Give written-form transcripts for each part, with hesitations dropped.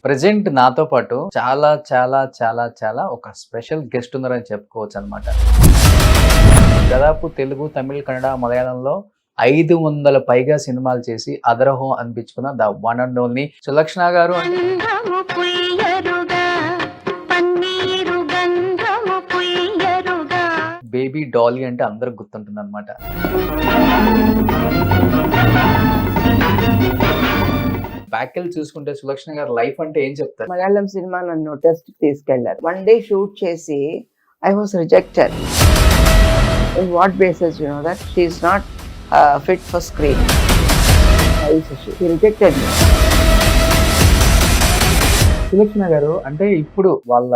Present నాతో పాటు చాలా చాలా చాలా చాలా ఒక స్పెషల్ గెస్ట్ ఉన్నారని చెప్పుకోవచ్చు అనమాట. దాదాపు తెలుగు, తమిళ్, కన్నడ, మలయాళంలో 500 పైగా సినిమాలు చేసి అదరహో అనిపించుకున్న the one and only Sulakshana గారు. బేబీ డాలీ అంటే అందరికి గుర్తుంటుంది అనమాట. బ్యాక్కెళ్ళి చూసుకుంటే సులక్షణ గారు లైఫ్ అంటే ఏం చెప్తారు? మలయాళం సినిమా నన్ను టెస్ట్ తీసుకెళ్లారు. 1 డే షూట్ చేసి I was rejected. In what basis you know that she is not fit for screen. She rejected me. Sulakshana గారు అంటే ఇప్పుడు వాళ్ళ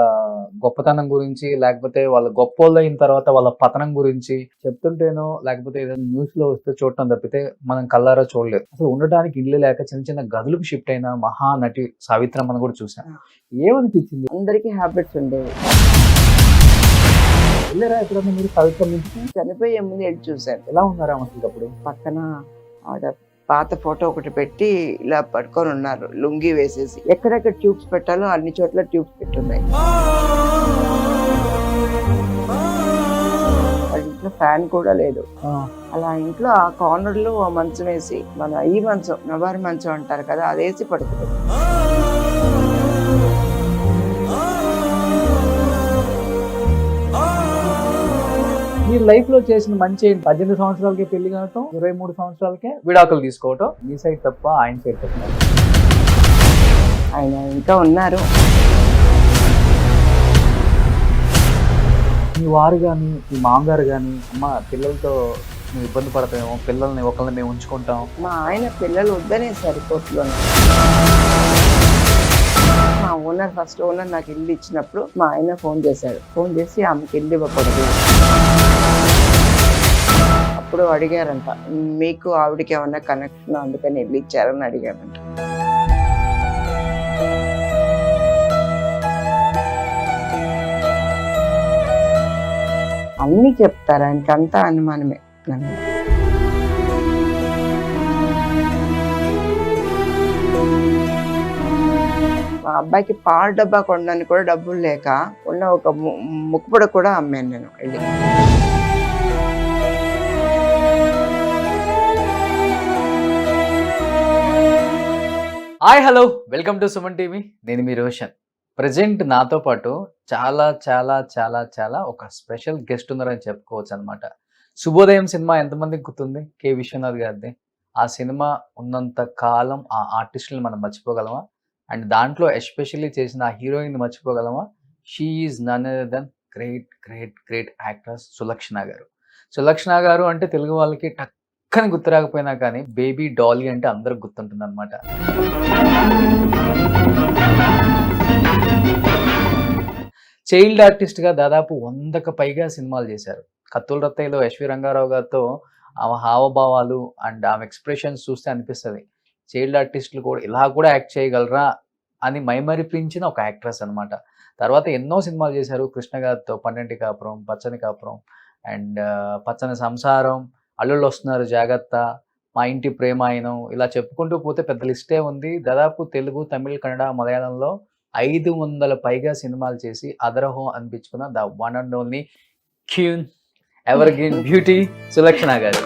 గొప్పతనం గురించి, లేకపోతే వాళ్ళ గొప్పోళ్ళు అయిన తర్వాత వాళ్ళ పతనం గురించి చెప్తుంటేనో, లేకపోతే ఏదైనా న్యూస్ లో వస్తే చూడటం తప్పితే మనం కల్లారా చూడలేదు. అసలు ఉండడానికి ఇల్లు లేక చిన్న చిన్న గదులకు షిఫ్ట్ అయిన మహానటి సావిత్రమ్మని కూడా చూసాం. ఏమనిపించింది? అందరికీ హ్యాబిట్స్ ఉండేవి. వెళ్ళారా ఎప్పుడన్నా మీరు సావిత్రమ్మ ఇంటికి? చనిపోయే ముందు వెళ్ళి చూశాను. ఎలా ఉన్నారా అసలు అప్పుడు? పక్కన ఆవిడ పాత ఫోటో ఒకటి పెట్టి ఇలా పట్టుకొని ఉన్నారు, లుంగి వేసేసి. ఎక్కడెక్కడ ట్యూబ్స్ పెట్టాలో అన్ని చోట్ల ట్యూబ్స్ పెట్టున్నాయి. వాళ్ళ ఇంట్లో ఫ్యాన్ కూడా లేదు. అలా ఇంట్లో ఆ కార్నర్ లో ఆ మంచం వేసి, మన ఈ మంచం నవారి మంచం అంటారు కదా, అదేసి పడుతుంది. మీ లైఫ్ లో చేసిన మంచి 18 సంవత్సరాలకే పెళ్లి కావటం, 23 సంవత్సరాలకే విడాకులు తీసుకోవటం. మీ సైడ్ తప్ప ఆయన సైడ్ తప్ప? ఆయన ఇంకా ఉన్నారు. మీ వారు కానీ, మీ మామగారు కానీ, అమ్మ పిల్లలతో నువ్వు ఇబ్బంది పడతామేమో, పిల్లల్ని ఒకళ్ళని మేము ఉంచుకుంటాం. మా ఆయన పిల్లలు వద్దనేసారు కోర్టులో. మా ఓనర్, ఫస్ట్ ఓనర్ నాకు ఇల్లు ఇచ్చినప్పుడు మా ఆయన ఫోన్ చేశాడు. ఫోన్ చేసి ఆమెకి ఇల్లు ఇవ్వకూడదు. అప్పుడు అడిగారంట, మీకు ఆవిడకి ఏమన్నా కనెక్షన్ అందుకని ఇల్లు ఇచ్చారని అడిగారంట. అన్నీ చెప్తారు, ఆయనకంతా అనుమానమే. నన్ను మా అబ్బాయికి పాల డబ్బా కొనడానికి కూడా డబ్బులు లేక ఉన్న ఒక ముక్కుపొడ కూడా అమ్మాను నేను వెళ్ళి. Hi hello, welcome to Suman TV. నేను మీ రోషన్. ప్రజెంట్ నాతో పాటు చాలా చాలా చాలా చాలా ఒక స్పెషల్ గెస్ట్ ఉన్నారని చెప్పుకోవచ్చు అనమాట. శుభోదయం సినిమా ఎంతమందికి గుర్తుంది? కె విశ్వనాథ్ గారిది. ఆ సినిమా ఉన్నంత కాలం ఆ ఆర్టిస్టులను మనం మర్చిపోగలమా? అండ్ దాంట్లో ఎస్పెషల్లీ చేసిన ఆ హీరోయిన్ మర్చిపోగలమా? She is none other than great great great actress Sulakshana గారు. సులక్షణ గారు అంటే తెలుగు వాళ్ళకి టక్కని గుర్తు రాకపోయినా కానీ బేబీ డాలీ అంటే అందరికి గుర్తుంటుంది అనమాట. చైల్డ్ ఆర్టిస్ట్గా దాదాపు 100కు పైగా సినిమాలు చేశారు. కత్తుల రత్తయ్యలో ఎస్వి రంగారావు గారితో ఆమె హావభావాలు అండ్ ఆమె ఎక్స్ప్రెషన్స్ చూస్తే అనిపిస్తుంది చైల్డ్ ఆర్టిస్టులు కూడా ఇలా కూడా యాక్ట్ చేయగలరా అని మైమరిపించిన ఒక యాక్ట్రెస్ అనమాట. తర్వాత ఎన్నో సినిమాలు చేశారు కృష్ణ గారితో. పన్నెంటి కాపురం, పచ్చని కాపురం అండ్ పచ్చని సంసారం, అల్లుళ్ళు వస్తున్నారు జాగ్రత్త, మా ఇంటి ప్రేమాయణం, ఇలా చెప్పుకుంటూ పోతే పెద్ద లిస్టే ఉంది. దాదాపు తెలుగు, తమిళ్, కన్నడ, మలయాళంలో 500 పైగా సినిమాలు చేసి అదరహో అనిపించుకున్న the one and only queen ever green beauty Sulakshana గారు.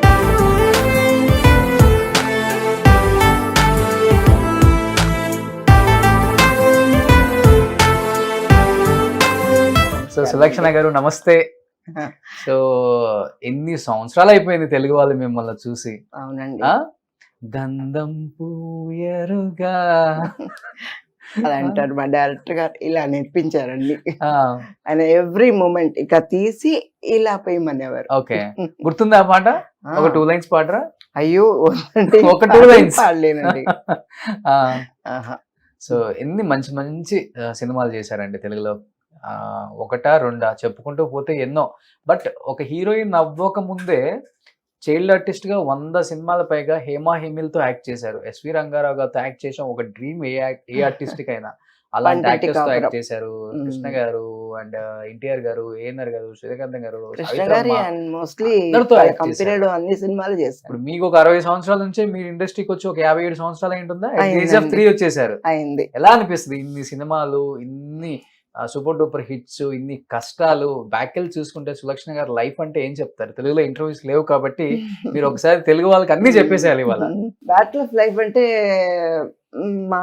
సో సులక్షణ గారు నమస్తే. సో ఎన్ని సంవత్సరాలు అయిపోయింది తెలుగు వాళ్ళు మిమ్మల్ని చూసి. అవునండి. గంధం పూయరుగా అలా అంటారు మా డైరెక్టర్ గారు. ఇలా నేర్పించారండి ఆయన. ఎవ్రీ మూమెంట్ ఇక తీసి ఇలా పోయమనేవారు. ఓకే, గుర్తుందా ఆ పాట? ఒక 2 లైన్స్ పాడరా? అయ్యో ఒక 2 లైన్స్ పాడలేనండి. సో ఎన్ని మంచి మంచి సినిమాలు చేశారండి తెలుగులో. ఒకటా రెండా చెప్పుకుంటూ పోతే ఎన్నో. బట్ ఒక హీరోయిన్ అవ్వక ముందే చైల్డ్ ఆర్టిస్ట్ గా 100 సినిమాల పైగా హేమా హేమిల్తో యాక్ట్ చేశారు. ఎస్వి రంగారావు గారితో యాక్ట్ చేసాం. ఒక డ్రీమ్ ఏ ఆర్టిస్ట్ కైనా. అలాంటి పండింటి యాక్టర్స్ తో కాపురం. యాక్ట్ చేశారు. కృష్ణ గారు అండ్ ఎన్టీఆర్ గారు, ఏఎన్ఆర్ గారు, శ్రీకాంత్ గారు, కృష్ణ గారి సావిత్రమ్మ అండ్ మోస్ట్లీ అందరితో వాళ్ళ యాక్ట్ చేశారు. కంపెనీలో అన్ని సినిమాలు చేశారు. ఇప్పుడు మీకు ఒక 60 సంవత్సరాల నుంచే మీరు ఇండస్ట్రీకి వచ్చి ఒక 57 సంవత్సరాలు అయింటుందా? ఏజ్ ఆఫ్ అయిందండి. 3 వచ్చేసారు. అయింది. ఎలా అనిపిస్తుంది ఇన్ని సినిమాలు, ఇన్ని సూపర్ డూపర్ హిట్స్, ఇన్ని కష్టాలు బ్యాకెళ్ళి చూసుకుంటే సులక్షణ గారి లైఫ్ అంటే ఏం చెప్తారు? తెలుగులో ఇంటర్వ్యూస్ లేవు కాబట్టి మీరు ఒకసారి తెలుగు వాళ్ళకి అన్ని చెప్పేసేయాలి ఇవాళ. బ్యాటిల్ ఆఫ్ లైఫ్ అంటే మా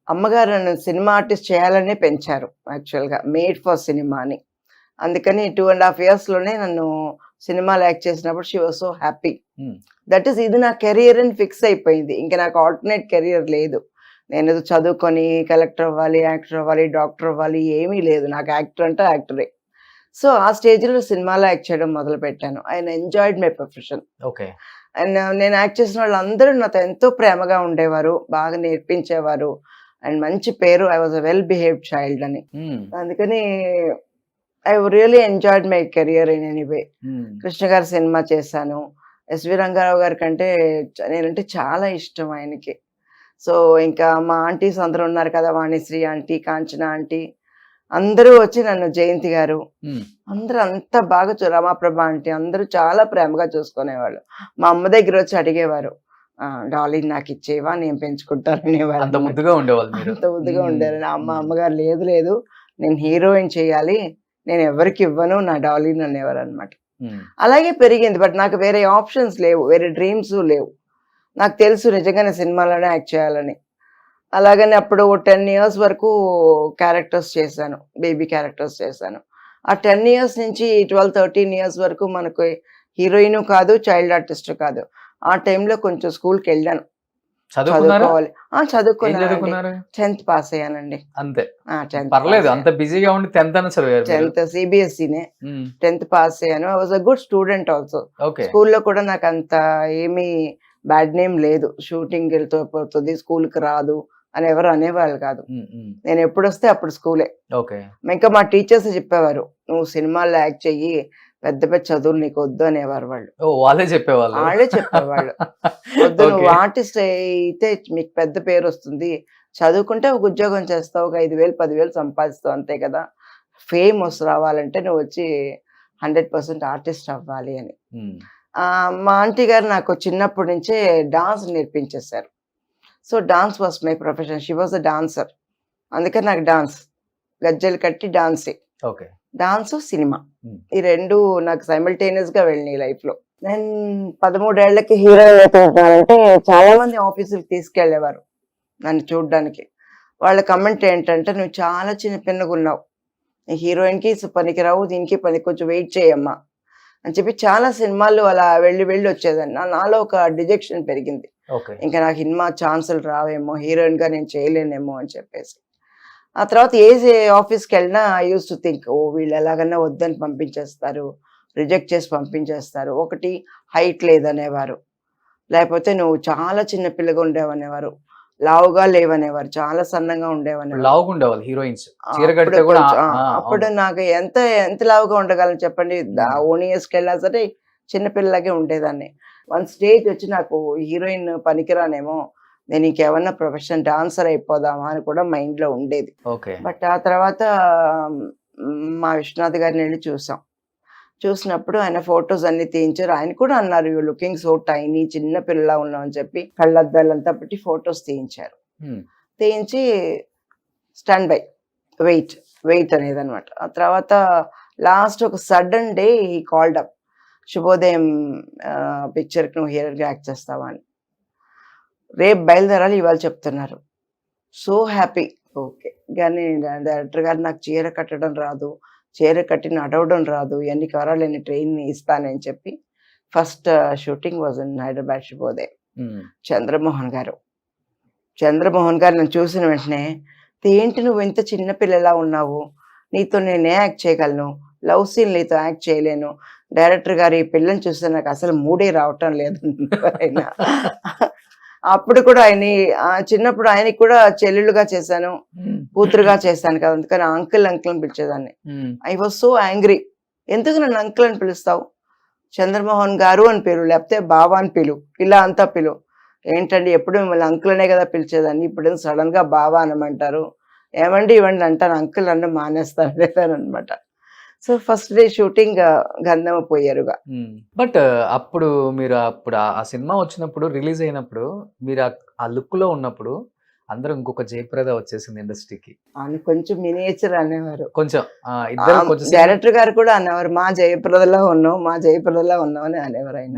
అమ్మగారు నన్ను సినిమా ఆర్టిస్ట్ చేయాలనే పెంచారు యాక్చువల్గా, మేడ్ ఫర్ సినిమా అని. అందుకని 2.5 years లోనే నన్ను సినిమాలో యాక్ట్ చేసినప్పుడు she was so happy. That is ఇది నా కెరియర్ అని ఫిక్స్ అయిపోయింది. ఇంకా నాకు ఆల్టర్నేట్ కెరియర్ లేదు. నేను ఏదో చదువుకొని కలెక్టర్ అవ్వాలి, యాక్టర్ అవ్వాలి, డాక్టర్ అవ్వాలి ఏమీ లేదు. నాకు యాక్టర్ అంటే యాక్టరే. సో ఆ స్టేజ్లో సినిమాలో యాక్ట్ చేయడం మొదలు పెట్టాను. I enjoyed my profession. Okay. And నేను యాక్ట్ చేసిన వాళ్ళందరూ నాతో ఎంతో ప్రేమగా ఉండేవారు, బాగా నేర్పించేవారు, అండ్ మంచి పేరు. I was a well behaved child అని. అందుకని I really enjoyed my career in any way. Krishna గారి సినిమా చేశాను. ఎస్వి రంగారావు గారి కంటే నేనంటే చాలా ఇష్టం ఆయనకి. సో ఇంకా మా ఆంటీస్ అందరూ ఉన్నారు కదా, వాణిశ్రీ ఆంటీ, కాంచన ఆంటీ, అందరూ వచ్చి నన్ను, జయంతి గారు, అందరూ అంతా బాగా రమాప్రభ ఆంటీ, అందరూ చాలా ప్రేమగా చూసుకునేవాళ్ళు. మా అమ్మ దగ్గర వచ్చి అడిగేవారు, డాలీ నాకు ఇచ్చేవా, నేను పెంచుకుంటాను అనేవారు. అంత ముద్దుగా ఉండేవాళ్ళు మీరు. అంత ముద్దుగా ఉండేవారు. అమ్మగారు లేదు లేదు నేను హీరోయిన్ చేయాలి, నేను ఎవరికి ఇవ్వను నా డాలీని అనేవారు అనమాట. అలాగే పెరిగింది. బట్ నాకు వేరే ఆప్షన్స్ లేవు, వేరే డ్రీమ్స్ లేవు. నాకు తెలుసు నిజంగానే సినిమాలోనే యాక్ట్ చేయాలని. అలాగని అప్పుడు 10 years వరకు క్యారెక్టర్స్ చేశాను, బేబీ క్యారెక్టర్స్ చేశాను. ఆ 10 years నుంచి 12-13 years వరకు మనకు హీరోయిన్ కాదు, చైల్డ్ ఆర్టిస్ట్ కాదు. ఆ టైంలో కొంచెం స్కూల్కి వెళ్ళాను, చదువుకోవాలి. చదువుకున్నాను. 10th పాస్ అయ్యానండి. అంతే. 10th పర్లేదు, అంత బిజీగా ఉండి 10th అని చదివారు. 10th సిబిఎస్ఈనే. 10th పాస్ అయ్యాను. I was a good student also. స్కూల్లో కూడా నాకు అంత ఏమీ బ్యాడ్ నేమ్ లేదు. షూటింగ్ వెళ్తూ పోతుంది, స్కూల్కి రాదు అని ఎవరు అనేవాళ్ళు కాదు. నేను ఎప్పుడు వస్తే అప్పుడు స్కూలే. ఇంకా మా టీచర్స్ చెప్పేవారు, నువ్వు సినిమాల్లో యాక్ట్ చెయ్యి, పెద్ద పెద్ద చదువులు నీకు వద్దు అనేవారు వాళ్ళు. వాళ్ళే చెప్పేవాళ్ళు. వద్దు, నువ్వు ఆర్టిస్ట్ అయితే మీకు పెద్ద పేరు వస్తుంది, చదువుకుంటే ఒక ఉద్యోగం చేస్తావు, ఒక 5,000-10,000 సంపాదిస్తావు అంతే కదా, ఫేమ్ రావాలంటే నువ్వు వచ్చి 100% ఆర్టిస్ట్ అవ్వాలి అని. మా ఆంటీ గారు నాకు చిన్నప్పటి నుంచే డాన్స్ నేర్పించేశారు. So dance was my profession. She was a dancer. అందుకని నాకు డాన్స్, గజ్జలు కట్టి డాన్సే. డాన్స్, సినిమా ఈ రెండు నాకు సైమల్టేనియస్ గా వెళ్ళినాయి లైఫ్ లో. నేను 13 ఏళ్లకి హీరోయిన్ అవుతున్నానంటే చాలా మంది ఆఫీసులకు తీసుకెళ్లేవారు నన్ను చూడడానికి. వాళ్ళ కమెంట్ ఏంటంటే, నువ్వు చాలా చిన్న పిన్నగా ఉన్నావు, హీరోయిన్ కి పనికిరావు, దీనికి పని, కొంచెం వెయిట్ చేయమ్మా అని చెప్పి చాలా సినిమాలు అలా వెళ్ళి వచ్చేదాన్ని. నాలో ఒక డిజెక్షన్ పెరిగింది. ఇంకా నాకు సినిమా ఛాన్సులు రావేమో, హీరోయిన్ గా నేను చేయలేనేమో అని చెప్పేసి. ఆ తర్వాత ఏ ఆఫీస్కి వెళ్ళినా ఐ యూస్ టు థింక్, ఓ వీళ్ళు ఎలాగన్నా వద్దని పంపించేస్తారు, రిజెక్ట్ చేసి పంపించేస్తారు. ఒకటి హైట్ లేదనేవారు, లేకపోతే నువ్వు చాలా చిన్న పిల్లగా ఉండేవనేవారు, లావుగా లేవనేవారు, చాలా సన్నంగా ఉండేవనేవారు. అప్పుడు నాకు ఎంత లావుగా ఉండగలను చెప్పండి, ఓన్ ఇయర్స్కి వెళ్ళినా సరే చిన్నపిల్లలాగే ఉండేదాన్ని. వన్ స్టేజ్ వచ్చి నాకు హీరోయిన్ పనికిరానేమో, నేను ఇంకేమన్నా ప్రొఫెషనల్ డాన్సర్ అయిపోదామా అని కూడా మైండ్ లో ఉండేది. బట్ ఆ తర్వాత మా విశ్వనాథ్ గారిని వెళ్ళి చూసినప్పుడు ఆయన ఫొటోస్ అన్ని తీయించారు. ఆయన కూడా అన్నారు, యూ లుకింగ్ సో టైనీ, చిన్న పిల్లలా ఉన్నావు అని చెప్పి కళ్ళద్దాలంతా పెట్టి ఫొటోస్ తీయించారు. తీయించి స్టాండ్ బై, వెయిట్ అనేది అనమాట. ఆ తర్వాత లాస్ట్ ఒక sudden day he called up, శుభోదయం పిక్చర్కి నువ్వు హీరోగా యాక్ట్ చేస్తావా అని. రేపు బయలుదేరాలి, ఇవాళ చెప్తున్నారు. So happy. ఓకే, కానీ డైరెక్టర్ గారు నాకు చీర కట్టడం రాదు, చీర కట్టి నడవడం రాదు, ఎన్ని కారాలు ఎన్ని ట్రైన్ ఇస్తానని చెప్పి first shooting was in Hyderabad, శుభోదయం. చంద్రమోహన్ గారు నన్ను చూసిన వెంటనే, ఏంటి నువ్వు ఇంత చిన్న పిల్లలా ఉన్నావు, నీతో నేనే యాక్ట్ చేయగలను, లవ్ సీన్ నీతో యాక్ట్ చేయలేను, డైరెక్టర్ గారు ఈ పిల్లని చూస్తే నాకు అసలు మూడే రావటం లేదు ఆయన. అప్పుడు కూడా చిన్నప్పుడు ఆయనకి కూడా చెల్లెలుగా చేశాను, కూతురుగా చేశాను కదా, అందుకని అంకుల్ అని పిలిచేదాన్ని. ఐ వాజ్ సో యాంగ్రీ, ఎందుకు నన్ను అంకుల్ అని పిలుస్తావు, చంద్రమోహన్ గారు అని పిలు, లేకపోతే బావా అని పిలు, ఇలా అంతా పిలు. ఏంటండి ఎప్పుడు మిమ్మల్ని అంకుల్ అనే కదా పిలిచేదాన్ని, ఇప్పుడు సడన్ గా బావా అనమంటారు, ఏమండి ఇవ్వండి అంటాను, అంకుల్ అన్న మానేస్తాను అనమాట. సో ఫస్ట్ డే షూటింగ్ గంధమ పోయారుగా. బట్ అప్పుడు మీరు ఆ సినిమా వచ్చినప్పుడు రిలీజ్ అయినప్పుడు మీరు ఆ లుక్ లో ఉన్నప్పుడు అందరూ ఇంకొక జయప్రద వచ్చేసింది ఇండస్ట్రీకి అని కొంచెం మినియేచర్ అనేవారు. కొంచెం ఇద్దరు కొంచెం డైరెక్టర్ గారు కూడా అనేవారు, మా జయప్రదలా ఉన్నావు, మా జయప్రదలా ఉన్నావు అని అనేవారు ఆయన.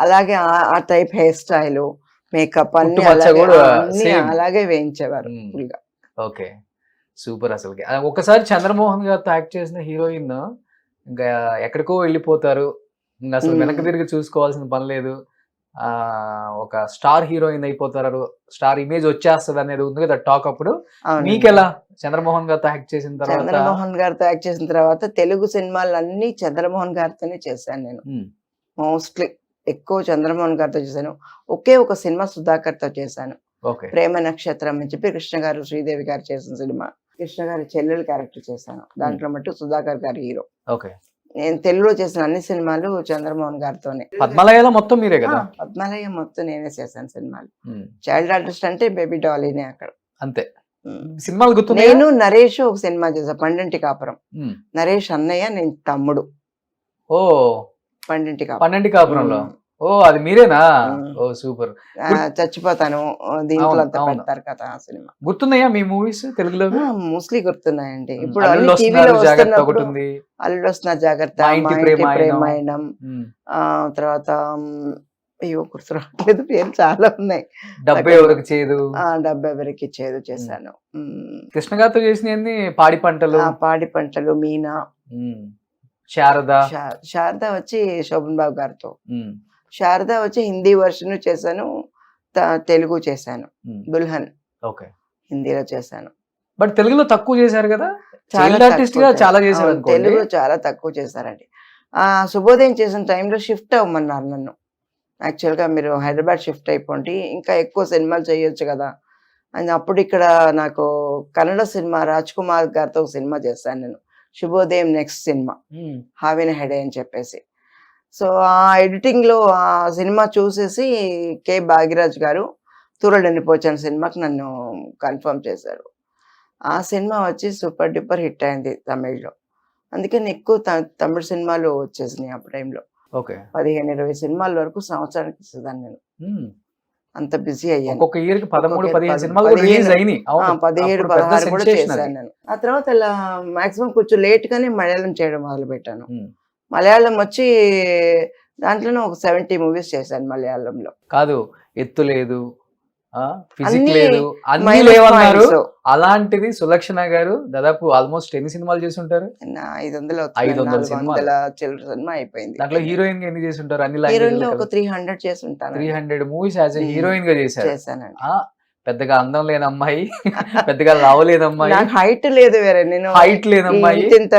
అలాగే ఆ టైప్ హెయిర్ స్టైల్, మేకప్ అన్ని పుట్టుమచ్చ అలాగే కూడా అన్ని same. అలాగే వేయించేవారు మ్మ్. full గా. Okay, super. అసలుకి ఒకసారి చంద్రమోహన్ గారితో యాక్ట్ చేసిన హీరోయిన్ ఇంకా ఎక్కడికో వెళ్ళిపోతారు, ఇంకా అసలు వెనక్కి తిరిగి చూసుకోవాల్సిన పని లేదు, ఒక స్టార్ హీరోయిన్ అయిపోతారు, స్టార్ ఇమేజ్ వచ్చేస్తుంది అనేది ఉంది కదా టాక్. అప్పుడు అవునండి. మీకెలా చంద్రమోహన్ గారితో యాక్ట్ చేసిన తర్వాత? చంద్రమోహన్ గారితో యాక్ట్ చేసిన తర్వాత తెలుగు సినిమాలన్నీ చంద్రమోహన్ గారితోనే చేశాను నేను. మోస్ట్లీ ఎక్కువ చంద్రమోహన్ గారితో చేశాను. ఒకే ఒక సినిమా సుధాకర్ తో చేశాను, ఓకే. ప్రేమ నక్షత్రం అని చెప్పి కృష్ణ గారు శ్రీదేవి గారు చేసిన సినిమా. కృష్ణ గారి చెల్లెలు క్యారెక్టర్ చేశాను, దాంట్లో మట్టు సుధాకర్ గారి హీరో. ఓకే. నేను తెలుగులో చేసిన అన్ని సినిమాలు చంద్రమోహన్ గారితోనే. పద్మలయలో మొత్తం మీరే కదా? పద్మాలయ మొత్తం నేనే చేశాను సినిమాలు. చైల్డ్ ఆర్టిస్ట్ అంటే బేబీ డాలీనే అక్కడ. అంతే. సినిమాలు గుర్తు? నేను నరేష్ ఒక సినిమా చేశాను, పండంటి కాపురం. నరేష్ అన్నయ్య, నేను తమ్ముడు. ఓ, పండంటి కాపురం. పన్నెండు కాపురంలో. ఓ, అది మీరేనా? ఓ సూపర్. చచ్చిపోతాను దీంట్లో అంతా పెడతారు కదా ఆ సినిమా. గుర్తున్నాయా మీ మూవీస్ తెలుగులో? మోస్ట్లీ గుర్తున్నాయండి. ఇప్పుడు అల్లుడు అన్ని టీవీలో వస్తున్నారు జాగ్రత్త వస్తున్నప్పుడు ఒకటి ఉంది, అల్లుడు వస్తున్న జాగ్రత్త, మా ఇంటి మా ఇంటి ప్రేమాయణం. ప్రేమాయణం, తర్వాత అయ్యో గుర్తు రావట్లేదు, పేరు చాలా ఉన్నాయి. డబ్బే ఎవరికి చేయదు, డబ్బు ఎవరికి చేదు చేశాను. కృష్ణ గారితో చేసినవన్నీ పాడి పంటలు, పాడి పంటలు, మీనా, శారద. శారద వచ్చి శోభన్ బాబు గారితో. శారద వచ్చి హిందీ వర్షన్ చేశాను, తెలుగు చేశాను, దుల్హన్. ఓకే. హిందీలో చేశాను. బట్ తెలుగులో తక్కువ చేశారు కదా, చాలా ఆర్టిస్ట్ గా చాలా చేశారు అనుకోండి. తెలుగు చాలా తక్కువ చేశారండి. శుభోదయం చేసిన టైంలో షిఫ్ట్ అవ్వమన్నారు నన్ను. యాక్చువల్ గా మీరు హైదరాబాద్ షిఫ్ట్ అయిపోండి, ఇంకా ఎక్కువ సినిమాలు చేయొచ్చు కదా అని. అప్పుడు ఇక్కడ నాకు కన్నడ సినిమా రాజ్ కుమార్ గారితో ఒక సినిమా చేశాను నేను, శుభోదయం నెక్స్ట్ సినిమా, హావిన హెడే అని చెప్పేసి. సో ఆ ఎడిటింగ్ లో ఆ సినిమా చూసేసి కె భాగ్యరాజ్ గారు తూరడని పోచాను సినిమాకి నన్ను కన్ఫర్మ్ చేశారు. ఆ సినిమా వచ్చి సూపర్ డూపర్ హిట్ అయింది తమిళ్లో. అందుకని ఎక్కువ తమిళ సినిమాలు వచ్చేసినాయి ఆ టైంలో. 15-20 సినిమాల వరకు సంవత్సరానికి ఇస్తుందాన్ని నేను. అంత బిజీ అయ్యాను. ఒక్కొక్క ఇయర్ కి 13-15 సినిమాలు రిలీజ్ అయినాయి. 17-16 కూడా చేశాను నేను. ఆ తర్వాత ఇలా మాక్సిమం కొంచెం లేట్ గానే మలయాళం చేయడం మొదలు పెట్టాను. మలయాళం వచ్చి దాంట్లోనే ఒక 70 మూవీస్ చేశాను మలయాళంలో. కాదు, ఎత్తు లేదు, ఫిజిక్ లేదు, అన్ని లేవన్నారు. అలాంటిది సులక్షణ గారు దాదాపు ఆల్మోస్ట్ ఎన్ని సినిమాలు చేసి ఉంటారు? 500 సినిమా అయిపోయింది. దాంట్లో హీరోయిన్ గా ఎన్ని చేసి ఉంటారు? అన్ని హీరోయిన్ ఒక 300 చేసి ఉంటాను. 300 మూవీస్ యాజ్ ఎ హీరోయిన్ గా చేశానండి. పెద్దగా అందం లేని అమ్మాయి, పెద్దగా లావలేని అమ్మాయి, నాకు హైట్ లేదు, వేరే నేను హైట్ లేని అమ్మాయి, ఇంత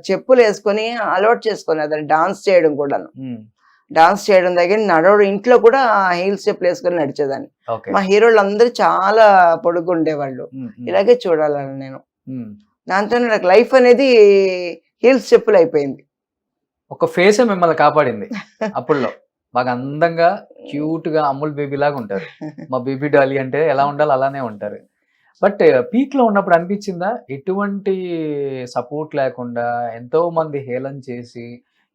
చెప్పులు వేసుకొని అలవాటు చేసుకుని అదే డాన్స్ చేయడం కూడాను. డాన్స్ చేయడం దగ్గర నడవడం, ఇంట్లో కూడా హీల్స్ చెప్పులు వేసుకొని నడిచేదాన్ని. మా హీరోలు అందరూ చాలా పొడుగు ఉండేవాళ్ళు, ఇలాగే చూడాలని నేను. దాంతో నాకు లైఫ్ అనేది హీల్స్ చెప్పులు అయిపోయింది. ఒక ఫేస్ మిమ్మల్ని కాపాడింది. అప్పుడులో బాగా అందంగా క్యూట్ గా అమ్ముల్ బేబీ లాగా ఉంటారు. మా బేబీ డాలీ అంటే ఎలా ఉండాలి అలానే ఉంటారు. బట్ పీక్ లో ఉన్నప్పుడు అనిపించిందా, ఎటువంటి సపోర్ట్ లేకుండా ఎంతో మంది హేళన చేసి,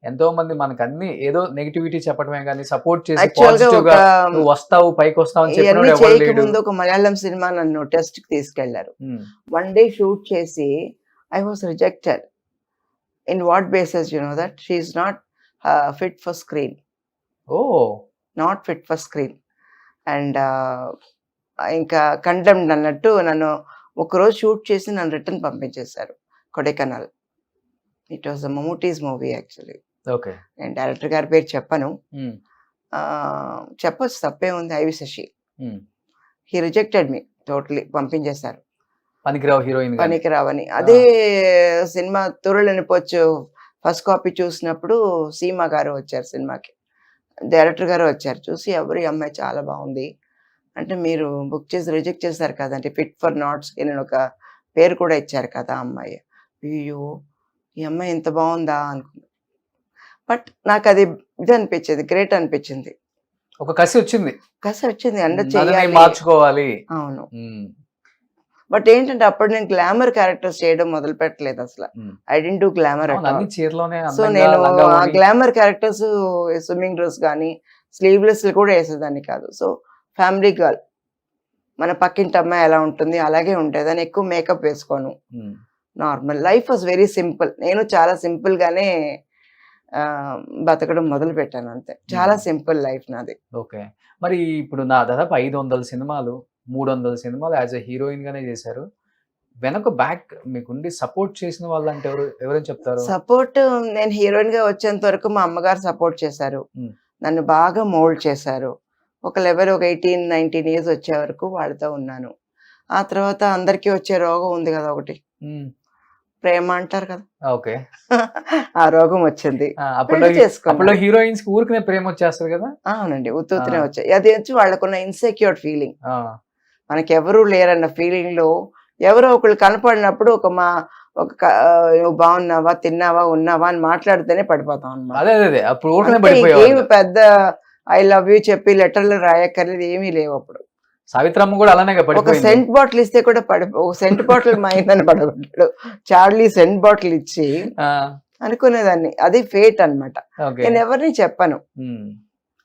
ఎంతో మంది మనకు అన్ని ఏదో నెగిటివిటీ చెప్పడమే కానీ సపోర్ట్ చేసి పాజిటివ్ గా నువ్వు వస్తావు పైకి వస్తావు అని చెప్పిన ముందు ఒక మలయాళం సినిమా నన్ను టెస్ట్ కి తీసుకెళ్లారు. వన్ డే షూట్ చేసి I was rejected. In what basis you know that she is not fit for screen. Not fit for screen. And ఇంకా కండెమ్డ్ అన్నట్టు నన్ను ఒకరోజు షూట్ చేసి నన్ను రిటర్న్ పంపించేశారు Kodaikanal. It was Mammootty's movie actually. నేను డైరెక్టర్ గారి పేరు చెప్పను, చెప్పొచ్చు తప్పే ఉంది, IV Sasi. He rejected me totally, పంపించేశారు. పనికిరావని. అదే సినిమా తురలనిపోచ్చు ఫస్ట్ కాపీ చూసినప్పుడు సీమా గారు వచ్చారు సినిమాకి, డైరెక్టర్ గారు వచ్చారు. చూసి ఎవరు ఈ అమ్మాయి చాలా బాగుంది అంటే, మీరు బుక్ చేసి రిజెక్ట్ చేశారు కదంటే, ఫిట్ ఫర్ నాట్ స్కిన్ అని ఒక పేరు కూడా ఇచ్చారు కదా అమ్మాయి. అయ్యో ఈ అమ్మాయి ఎంత బాగుందా అనుకున్నా. బట్ నాకు అది ఇది అనిపించింది, గ్రేట్ అనిపించింది. ఒక కసి వచ్చింది, అందరు చేయాలి, మార్చుకోవాలి. అవును. బట్ ఏంటంటే అప్పుడు నేను గ్లామర్ క్యారెక్టర్స్ చేయడం మొదలు పెట్టలేదు అసలు. ఐ డెంట్ డూ గ్లామర్ అవును, అన్ని చీరలోనే సో అందంగా నేను లంగా ఆ ఓణి. గ్లామర్ క్యారెక్టర్స్ స్విమ్మింగ్ డ్రెస్ కానీ స్లీవ్లెస్ కూడా వేసేదాన్ని కాదు. సో ఫ్యామిలీ గర్ల్, మన పక్కింటి అమ్మాయి ఎలా ఉంటుంది అలాగే ఉండేదాన్ని. ఎక్కువ మేకప్ వేసుకోను, um, normal life was very simple. నేను చాలా సింపుల్ గానే బతకడం మొదలు పెట్టాను, అంతే. చాలా సింపుల్ లైఫ్ నాది. ఓకే. మరి ఇప్పుడు నా దాదాపు 500 సినిమాలు, 300 సినిమాలు యాజ్ ఎ హీరోయిన్ గానే చేశారు. వెనక బ్యాక్ మీకుండి సపోర్ట్ చేసిన వాళ్ళంటే ఎవరని చెప్తారు? సపోర్ట్, నేను హీరోయిన్ గా వచ్చేంత వరకు మా అమ్మగారు సపోర్ట్ చేశారు. Hmm. నన్ను బాగా మోల్డ్ చేశారు. ఒక లెవెల్, ఒక 18-19 ఇయర్స్ వచ్చే వరకు వాళ్ళతో ఉన్నాను. ఆ తర్వాత అందరికీ వచ్చే రోగం ఉంది కదా ఒకటి, ఉమ్, ప్రేమ అంటారు కదా, ఓకే. ఆ రోగం వచ్చింది. అప్పట్లో పెళ్లి చేసుకున్నాను. అప్పట్లో హీరోయిన్స్ కి ఊరికనే ప్రేమ వచ్చేస్తుంది కదా. అవునండి, ఉత్తునే వచ్చాయి. అది వచ్చి వాళ్ళకున్న ఇన్సెక్యూర్ ఫీలింగ్, ఆ, మనకి ఎవరు లేరన్న ఫీలింగ్ లో ఎవరో ఒకళ్ళు కనపడినప్పుడు నువ్వు బాగున్నావా, తిన్నావా, ఉన్నావా అని మాట్లాడితేనే పడిపోతాం అన్నమాట. అదే అదే అదే, అప్పుడు ఊరికనే ఏమి పడిపోయేవాళ్ళు. పెద్ద ఐ లవ్ యూ చెప్పి లెటర్లు రాయక్కర్లేదు, ఏమీ లేవు అప్పుడు. సావిత్రమ్మ కూడా అలానే ఒక పడిపోయింది. సెంట్ బాటిల్ ఇస్తే కూడా ఒక సెంట్ బాటిల్ మా అయిందని పడగొట్టాడు. చార్లీ సెంట్ బాటిల్ ఇచ్చి ఆ, అనుకునేదాన్ని, అది ఫేట్ అన్నమాట. ఓకే. నేను ఎవరిని చెప్పను. ఉమ్,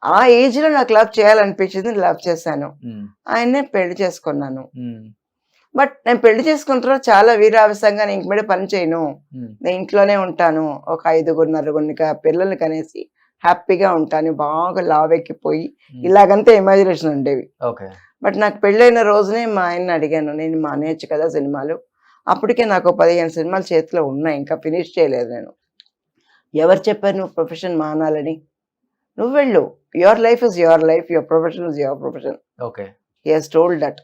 ఆ ఏజ్ లో నాకు లవ్ చేయాలనిపించింది, లవ్ చేశాను. ఉమ్, ఆయన్నే పెళ్లి చేసుకున్నాను. ఉమ్, బట్ నేను పెళ్లి చేసుకున్న తర్వాత చాలా వీరావేశంగా నేను ఇంక మీద పని చేయను, ఉమ్, నేను ఇంట్లోనే ఉంటాను, ఒక 5-9 పిల్లల్ని కనేసి హ్యాపీగా ఉంటాను, బాగా లావెక్కిపోయి ఇలాగంతా ఇమాజినేషన్ ఉండేవి. ఓకే. బట్ నాకు పెళ్ళైన రోజునే మా ఆయన్ని అడిగాను, నేను మానేయచ్చు కదా సినిమాలు. అప్పటికే నాకు 15 సినిమాలు చేతిలో ఉన్నాయి, ఇంకా ఫినిష్ చేయలేదు నేను. ఎవరు చెప్పారు నువ్వు ప్రొఫెషన్ మానాలని? నువ్వు వెళ్ళు, your life is your life, your profession is your profession. Okay. He has told that.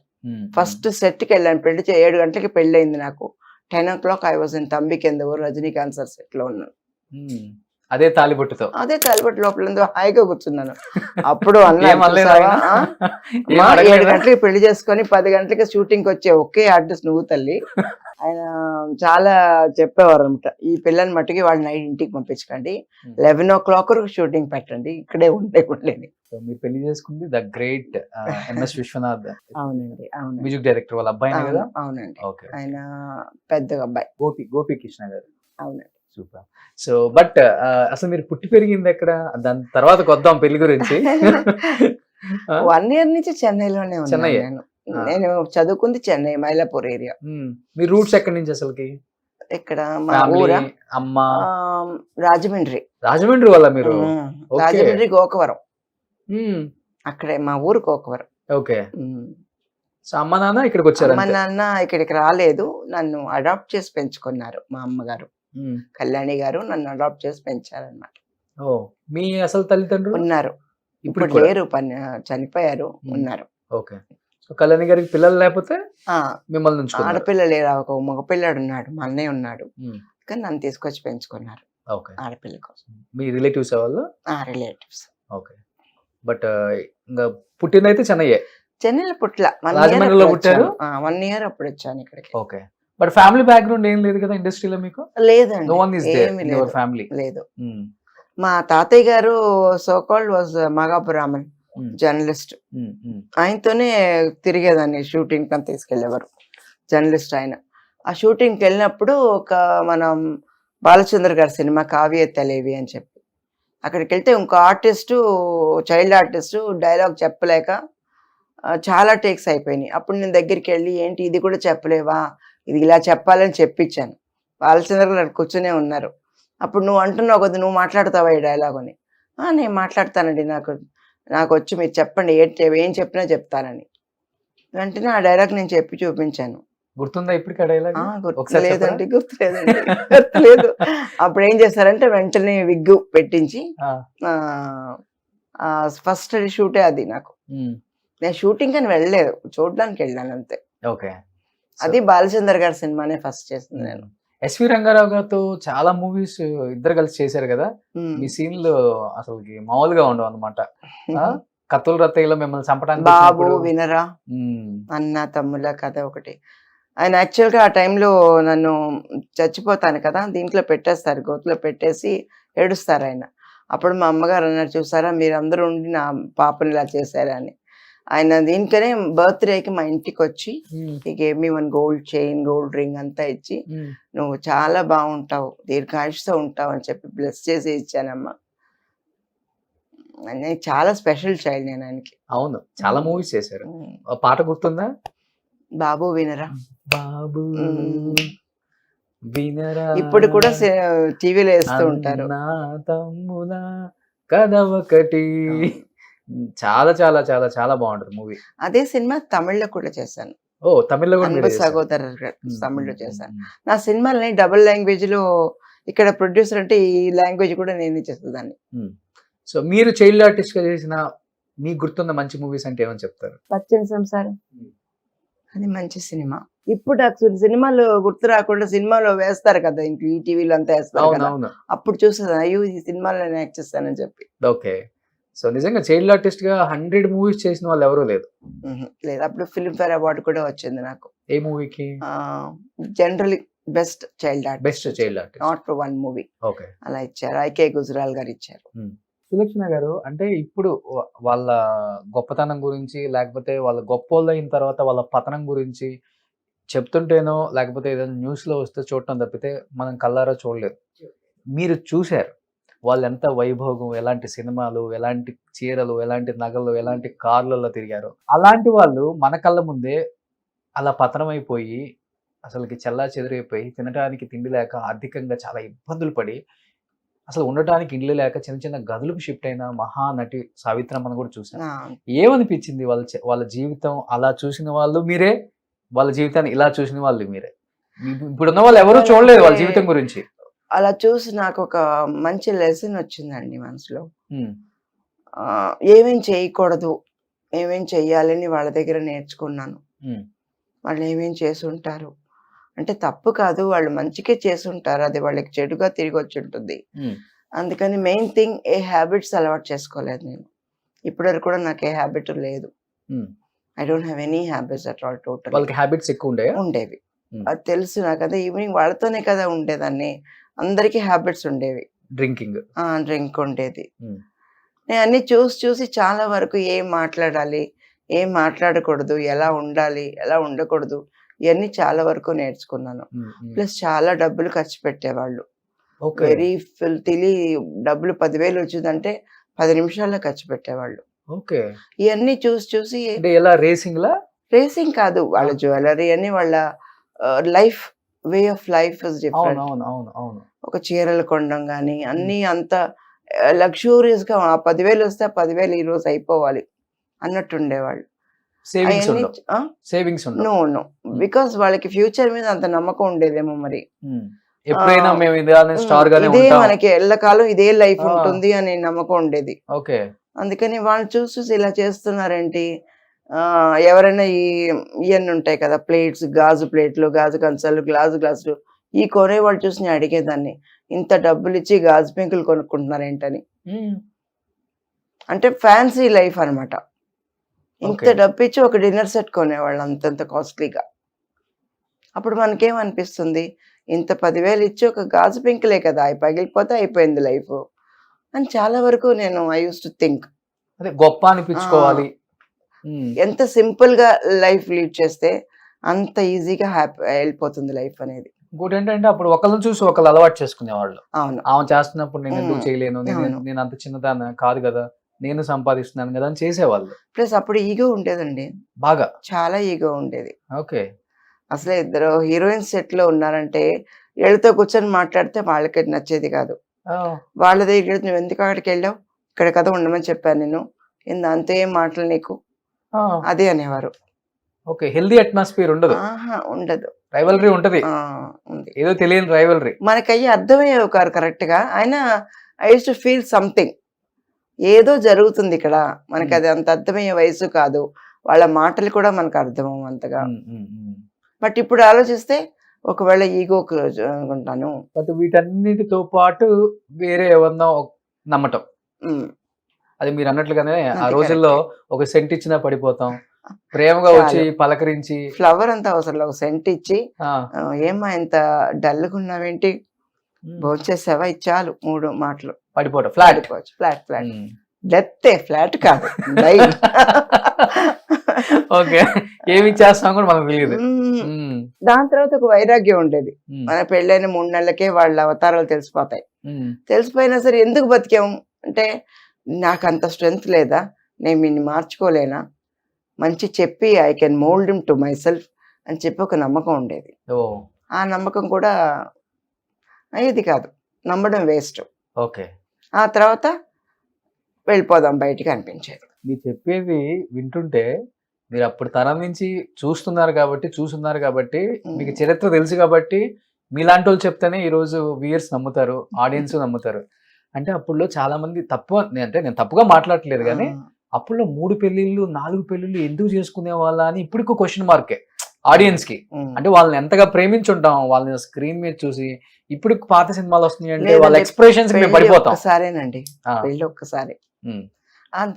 First సెట్కి వెళ్ళాను, 7 గంటలకి పెళ్ళి అయింది నాకు. 10 o'clock ఐ వాజ్ ఇన్ తంబికెందుకు రజనీకాంత్ సార్ సెట్ లో ఉన్నాను. అదే తాలిబొట్టుతో అదే తలబట్టి లోపల హాయిగా కూర్చున్నాను. అప్పుడు ఏం అన్నా అనలేదా ఆయన? ఏం 7 అడగలేదా? గంటలకి పెళ్లి చేసుకొని 10 గంటలకి షూటింగ్ వచ్చే ఒకే ఆర్టిస్ట్ నువ్వు తల్లి. ఆయన చాలా చెప్పేవారు అనమాట, ఈ పిల్లని మట్టుకి వాళ్ళ నైట్ ఇంటికి పంపించకండి, 11 o'clock వరకు షూటింగ్ పెట్టండి, ఇక్కడే ఉండేది. సో మీరు పెళ్లి చేసుకుంది ద గ్రేట్ ఎంఎస్ విశ్వనాథ్, అవునండి, అవునండి, మ్యూజిక్ డైరెక్టర్ వాళ్ళ అబ్బాయినే కదా. అవునండి. ఓకే. ఆయన పెద్దగా అబ్బాయి. గోపీకృష్ణ గారు. అవునండి. సూపర్. సో బట్ అసలు మీరు పుట్టి పెరిగింది ఎక్కడ? దాని తర్వాత కొద్దాం పెళ్లి గురించి. 1 year నుంచి చెన్నైలోనే ఉన్నాను చెన్నై. నేను. నేను చదువుకుంది చెన్నై, మైలాపూర్ ఏరియా. మీ రూట్స్ ఎక్కడి నుంచి అసలుకి? ఇక్కడ మా ఫ్యామిలీ, ఊరా, అమ్మ? రాజమండ్రి. రాజమండ్రి వాళ్ళ మీరు? ఓకే. రాజమండ్రి గోకవరం, మ్మ్. అక్కడే మా ఊరు గోకవరం. ఓకే. సో అమ్మ నాన్న ఇక్కడికి వచ్చారు మా అంతే. నాన్న ఇక్కడికి రాలేదు, నన్ను అడాప్ట్ చేసి పెంచుకున్నారు. మా అమ్మగారు మ్మ్. కళ్యాణి గారు నన్ను అడాప్ట్ చేసి పెంచారన్నమాట. ఓ, మీ అసలు తల్లిదండ్రులు ఉన్నారు, ఇప్పుడు ఇప్పుడు కూడా? లేరు, చనిపోయారు. ఉన్నారు. ఓకే. సో కళ్యాణి గారికి పిల్లలు లేకపోతే ఆ, మిమ్మల్ని ఉంచుకున్నారు. ఆడపిల్ల లేరు, ఒక మగపిల్లాడు ఉన్నాడు, మా అన్నయ్య ఉన్నాడు, మ్మ్. కానీ నన్ను తీసుకొచ్చి పెంచుకున్నారు ఓకే. ఆడపిల్ల కోసం. మీ రిలేటివ్స్ వాళ్ళు? రిలేటివ్స్. ఓకే. బట్ ఇంకా పుట్టిందైతే చెన్నయ్యే. చెన్నైలో పుట్ల, రాజమండ్రిలో పుట్టారు? 1 year అప్పుడు వచ్చాను ఇక్కడికి. ఓకే. బట్ ఫ్యామిలీ బ్యాక్గ్రౌండ్ ఏం లేదు కదా ఇండస్ట్రీలో మీకు? లేదండి, నో వన్ ఇస్ దేర్ ఏమీ ఇన్ లేదు, యువర్ ఫ్యామిలీ. లేదు. మా తాతయ్య గారు సోకాల్డ్ వాజ్ మగాపురామన్ జర్నలిస్ట్. ఆయనతోనే తిరిగేదాన్ని, షూటింగ్ అని తీసుకెళ్లేవారు, జర్నలిస్ట్ ఆయన. ఆ షూటింగ్కి వెళ్ళినప్పుడు మనం బాలచంద్ర గారి సినిమా కావ్య తెలివి అని చెప్పి అక్కడికి వెళ్తే ఇంకో ఆర్టిస్టు, చైల్డ్ ఆర్టిస్టు డైలాగ్ చెప్పలేక చాలా టేక్స్ అయిపోయినాయి. అప్పుడు నేను దగ్గరికి వెళ్ళి, ఏంటి ఇది కూడా చెప్పలేవా, ఇది ఇలా చెప్పాలని చెప్పించాను. బాలచంద్ర గారు కూర్చునే ఉన్నారు. అప్పుడు నువ్వు అంటున్నావు కదా, నువ్వు మాట్లాడతావా ఈ డైలాగ్ అని. నేను మాట్లాడతానండి, నాకు వచ్చి మీరు చెప్పండి, ఏం చెప్పినా చెప్తానని. వెంటనే ఆ డైలాగ్ నేను చెప్పి చూపించాను. గుర్తుందా ఇప్పటికి ఆ డైలాగ్? గుర్తులేదండి, గుర్తులేదు. అప్పుడు ఏం చేశారంటే వెంటనే విగ్గు పెట్టించి, ఫస్ట్ షూటే అది నాకు. నేను షూటింగ్ అని వెళ్ళలేదు, చూడడానికి వెళ్ళాను అంతే. ఓకే. అది బాలచందర్ గారి సినిమానే ఫస్ట్ చేసింది నేను. ఎస్వి రంగారావు గారితో చాలా మూవీస్ ఇద్దరు కలిసి చేశారు కదా. మీ సీన్లు అసలు మామూలుగా ఉండవు అనమాట. కత్తుల రత్తయ్యలో మిమ్మల్ని చంపడానికి బాబు వినరా, అన్న తమ్ముల కథ ఒకటి. ఆయన యాక్చువల్గా ఆ టైంలో నన్ను చచ్చిపోతాను కదా, దీంట్లో పెట్టేస్తారు, గోతులో పెట్టేసి ఏడుస్తారు ఆయన. అప్పుడు మా అమ్మగారు అన్నారు, చూసారా మీరందరూ ఉండి నా పాపని ఇలా చేశారా అని. ఆయన దీనికనే బర్త్డేకి మా ఇంటికి వచ్చి ఈ గేమ్ మీ one gold chain gold ring అంతా ఇచ్చి నువ్వు చాలా బాగుంటావు దీర్ఘాయుషతో ఉంటావు అని చెప్పి బ్లెస్ చేసి ఇచ్చానమ్మా. నేను చాలా స్పెషల్ చైల్డ్ నేను ఆయనకి. అవును, చాలా మూవీస్ చేశారు. ఆ పాట గుర్తుందా? బాబు వినరా. బాబు వినరా ఇప్పుడు కూడా టీవీలో వేస్తూ ఉంటారు. అన్నా తమ్ముల కథ ఒకటి. చాలా చాలా చాలా చాలా బాగుంటది మూవీ. అదే సినిమా తమిళ్లో కూడా చేశాను. ఓ తమిళ్లో కూడా అన్బు మీరు చేశారు. సహోదరర్ తమిళ్లో చేశాను. నా సినిమాలని డబుల్ లాంగ్వేజ్ లో ఇక్కడ ప్రొడ్యూసర్ అంటే ఈ లాంగ్వేజ్ కూడా నేనే చేసేదాన్ని. సో మీరు చైల్డ్ ఆర్టిస్ట్ గా చేసిన మీకు గుర్తున్న మంచి మూవీస్ అంటే ఏమని చెప్తారు? పచ్చని సంసారం అది మంచి సినిమా. ఇప్పుడు నాకు సినిమాలు గుర్తు రాకుండా సినిమాలో వేస్తారు కదా, ఇంట్లో ఈ టీవీలో అంతా వేస్తారు కదా, అవును. అప్పుడు చూసేదాన్ని అయ్యో ఈ సినిమాలో నేను యాక్ట్ చేస్తానని చెప్పి. ఓకే. సో నిజంగా చైల్డ్ ఆర్టిస్ట్ గా 100 మూవీస్ చేసిన వాళ్ళు ఎవరూ లేదు. లేదు, అప్పుడు ఫిల్మ్ఫేర్ అవార్డు కూడా వచ్చింది నాకు. ఏ మూవీకి? Generally best child artist. Best child artist, not for one movie. Okay, అలా ఇచ్చారు. ఐకే గుజరాల్ గారు ఇచ్చారు. సులక్షణ గారు, అంటే ఇప్పుడు వాళ్ళ గొప్పతనం గురించి లేకపోతే వాళ్ళ గొప్పోళ్ళు అయిన తర్వాత వాళ్ళ పతనం గురించి చెప్తుంటేనో లేకపోతే ఏదైనా న్యూస్ లో వస్తే చూడటం తప్పితే మనం కళ్ళారా చూడలేదు. మీరు చూశారు వాళ్ళు ఎంత వైభోగం, ఎలాంటి సినిమాలు, ఎలాంటి చీరలు, ఎలాంటి నగలు, ఎలాంటి కార్లలో తిరిగారు. అలాంటి వాళ్ళు మన కళ్ళ ముందే అలా పతనం అయిపోయి అసలుకి చెల్లా చెదిరైపోయి తినడానికి తిండి లేక ఆర్థికంగా చాలా ఇబ్బందులు పడి అసలు ఉండటానికి ఇల్లు లేక చిన్న చిన్న గదులకు షిఫ్ట్ అయిన మహానటి సావిత్రమ్మను కూడా చూసాను. ఏమనిపించింది వాళ్ళ జీవితం అలా చూసిన వాళ్ళు మీరే, వాళ్ళ జీవితాన్ని ఇలా చూసిన వాళ్ళు మీరే. ఇప్పుడున్న వాళ్ళు ఎవరు చూడలేదు వాళ్ళ జీవితం గురించి. అలా చూసి నాకు ఒక మంచి లెసన్ వచ్చిందండి మనసులో. ఏమేం చేయకూడదు, ఏమేం చెయ్యాలని వాళ్ళ దగ్గర నేర్చుకున్నాను. వాళ్ళు ఏమేం చేసుంటారు అంటే తప్పు కాదు, వాళ్ళు మంచికే చేసుంటారు, అది వాళ్ళకి చెడుగా తిరిగి వచ్చి ఉంటుంది. అందుకని మెయిన్ థింగ్ ఏ హ్యాబిట్స్ అలవాటు చేసుకోలేదు నేను. ఇప్పటివరకు కూడా నాకు ఏ హ్యాబిట్ లేదు. I don't have any habits at all. Total వాళ్ళకి హ్యాబిట్స్ ఎక్కువ ఉండేవి. అది తెలుసు నాకు. అదే ఈవినింగ్ వాళ్ళతోనే కదా ఉండేదాన్ని. అందరికీ హ్యాబిట్స్ ఉండేవి. డ్రింక్ ఉండేది. నేను అన్ని చూసి చాలా వరకు ఏం మాట్లాడాలి, ఏం మాట్లాడకూడదు, ఎలా ఉండాలి, ఎలా ఉండకూడదు, ఇవన్నీ చాలా వరకు నేర్చుకున్నాను. ప్లస్ చాలా డబ్బులు ఖర్చు పెట్టేవాళ్ళు. వెరీ ఫిల్తీలీ డబ్బులు 10,000 వచ్చిందంటే 10 నిమిషాల్లో ఖర్చు పెట్టేవాళ్ళు. ఇవన్నీ చూసి రేసింగ్ కాదు, వాళ్ళ జ్యువెలరీ అని వాళ్ళ life way of life is different. ఒక చీరలు కొనడం కానీ అన్ని అంత లగ్జూరియస్ గా 10,000 వస్తే 10,000 ఈ రోజు అయిపోవాలి అన్నట్టు ఉండేవాళ్ళు. నో బికాస్ వాళ్ళకి ఫ్యూచర్ మీద అంత నమ్మకం ఉండేదేమో మరి. ఇదే మనకి ఎల్లకాలం ఇదే లైఫ్ ఉంటుంది అనే నమ్మకం ఉండేది. అందుకని వాళ్ళు చూసి ఇలా చేస్తున్నారేంటి. ఎవరైనా ఇవన్నీ ఉంటాయి కదా ప్లేట్స్, గాజు ప్లేట్లు, గాజు కంచాలు, గ్లాసులు, ఈ కొనేవాళ్ళు చూసి నేను అడిగేదాన్ని, ఇంత డబ్బులు ఇచ్చి గాజు పెంకులు కొనుక్కుంటున్నారేంటని. అంటే ఫ్యాన్సీ లైఫ్ అనమాట. ఇంత డబ్బు ఇచ్చి ఒక డిన్నర్ సెట్ కొనేవాళ్ళు అంతంత కాస్ట్లీగా. అప్పుడు మనకేమనిపిస్తుంది, ఇంత 10,000 ఇచ్చి ఒక గాజు పెంకులే కదా, పగిలిపోతే అయిపోయింది లైఫ్ అని చాలా వరకు నేను ఐ యూస్ టు థింక్. గొప్ప అనిపించుకోవాలి. ఎంత సింపుల్ గా లైఫ్ లీడ్ చేస్తే అంత ఈజీగా హ్యాపీ వెళ్ళిపోతుంది లైఫ్ అనేది. ఇంకోటి ఏంటంటే అప్పుడు ఒకళ్ళని చూసి ఒకళ్ళు అలవాటు చేసుకునేవాళ్ళు. అవును, ఆమె చేస్తున్నప్పుడు నేను ఎందుకు చేయలేను, నేను అంత చిన్నదాన్ని కాదు కదా, నేను సంపాదిస్తున్నాను కదా అని చేసేవాళ్ళు. ప్లస్ అప్పుడు ఈగో ఉండేదండి, బాగా చాలా ఈగో ఉండేది. అసలు ఇద్దరు హీరోయిన్స్ సెట్ లో ఉన్నారంటే వీళ్ళతో కూర్చొని మాట్లాడితే వాళ్ళకి నచ్చేది కాదు. వాళ్ళ దగ్గర నువ్వు ఎందుకు అక్కడికి వెళ్ళావు, ఇక్కడ కదా ఉండమని చెప్పాను నేను, అంతే ఏం మాటలు నీకు, అదే అనేవారు. హెల్దీ అట్మాస్ఫియర్ ఉండదు. ఉండదు, రైవల్రీ ఉంటది, ఏదో తెలియని రైవల్రీ. మనకయ్యి అర్థమయ్యేవి కాదు కరెక్ట్ గా. అయినా I use to feel something, ఏదో జరుగుతుంది ఇక్కడ, మనకి అది అంత అర్థమయ్యే వయసు కాదు. వాళ్ళ మాటలు కూడా మనకు అర్థం అంతగా. బట్ ఇప్పుడు ఆలోచిస్తే ఒకవేళ ఈగో అనుకుంటాను. బట్ వీటన్నిటితో పాటు వేరే ఎవరినో నమ్మటం, అది మీరు అన్నట్లుగానే ఆ రోజుల్లో ఒక సెంట్ ఇచ్చినా పడిపోతాం, ప్రేమగా వచ్చి పలకరించి, ఫ్లవర్ అంతా అవసరం, ఒక సెంట్ ఇచ్చి ఏమ్మా ఇంత డల్గా ఉన్నావేంటి, భోంచేసావా, ఇచ్చాలు 3 మాటలు పడిపోవడం. ఫ్లాట్ డెత్, ఫ్లాట్ కాదు. ఓకే. ఏమి ఇచ్చేస్తాం కూడా మనకు తెలియదు. దాని తర్వాత ఒక వైరాగ్యం ఉండేది. మన పెళ్ళైన 3 నెలలకే వాళ్ళ అవతారాలు తెలిసిపోతాయి. తెలిసిపోయినా సరే ఎందుకు బతికాము అంటే, నాకు అంత స్ట్రెంగ్త్ లేదా, నేను వీడిని మార్చుకోలేనా, మంచి చెప్పి I can mould him to my self అని చెప్పి ఒక నమ్మకం ఉండేది. ఆ నమ్మకం కూడా అయ్యేది కాదు, నమ్మడం వేస్ట్. ఓకే. ఆ తర్వాత వెళ్ళిపోదాం బయటికి అనిపించేది. మీరు చెప్పేది వింటుంటే మీరు అప్పుడు తరం నుంచి చూస్తున్నారు కాబట్టి మీకు చరిత్ర తెలుసు కాబట్టి మీలాంటి వాళ్ళు చెప్తేనే ఈరోజు వ్యూయర్స్ నమ్ముతారు, ఆడియన్స్ నమ్ముతారు. అంటే అప్పుడులో చాలా మంది అంటే నేను తప్పుగా మాట్లాడట్లేదు కానీ అప్పుడులో 3 పెళ్లిళ్ళు 4 పెళ్లిళ్ళు ఎందుకు చేసుకునే వాళ్ళ అని ఇప్పటికో క్వశ్చన్ మార్కే ఆడియన్స్ కి. అంటే వాళ్ళని ఎంతగా ప్రేమించుంటాం వాళ్ళని స్క్రీన్ మీద చూసి. ఇప్పుడు పాత సినిమాలు వస్తున్నాయి అంటే వాళ్ళ ఎక్స్ప్రెషన్స్ మేము పడిపోతాం. ఒక్కసారేనండి పెళ్లి, ఒక్కసారి.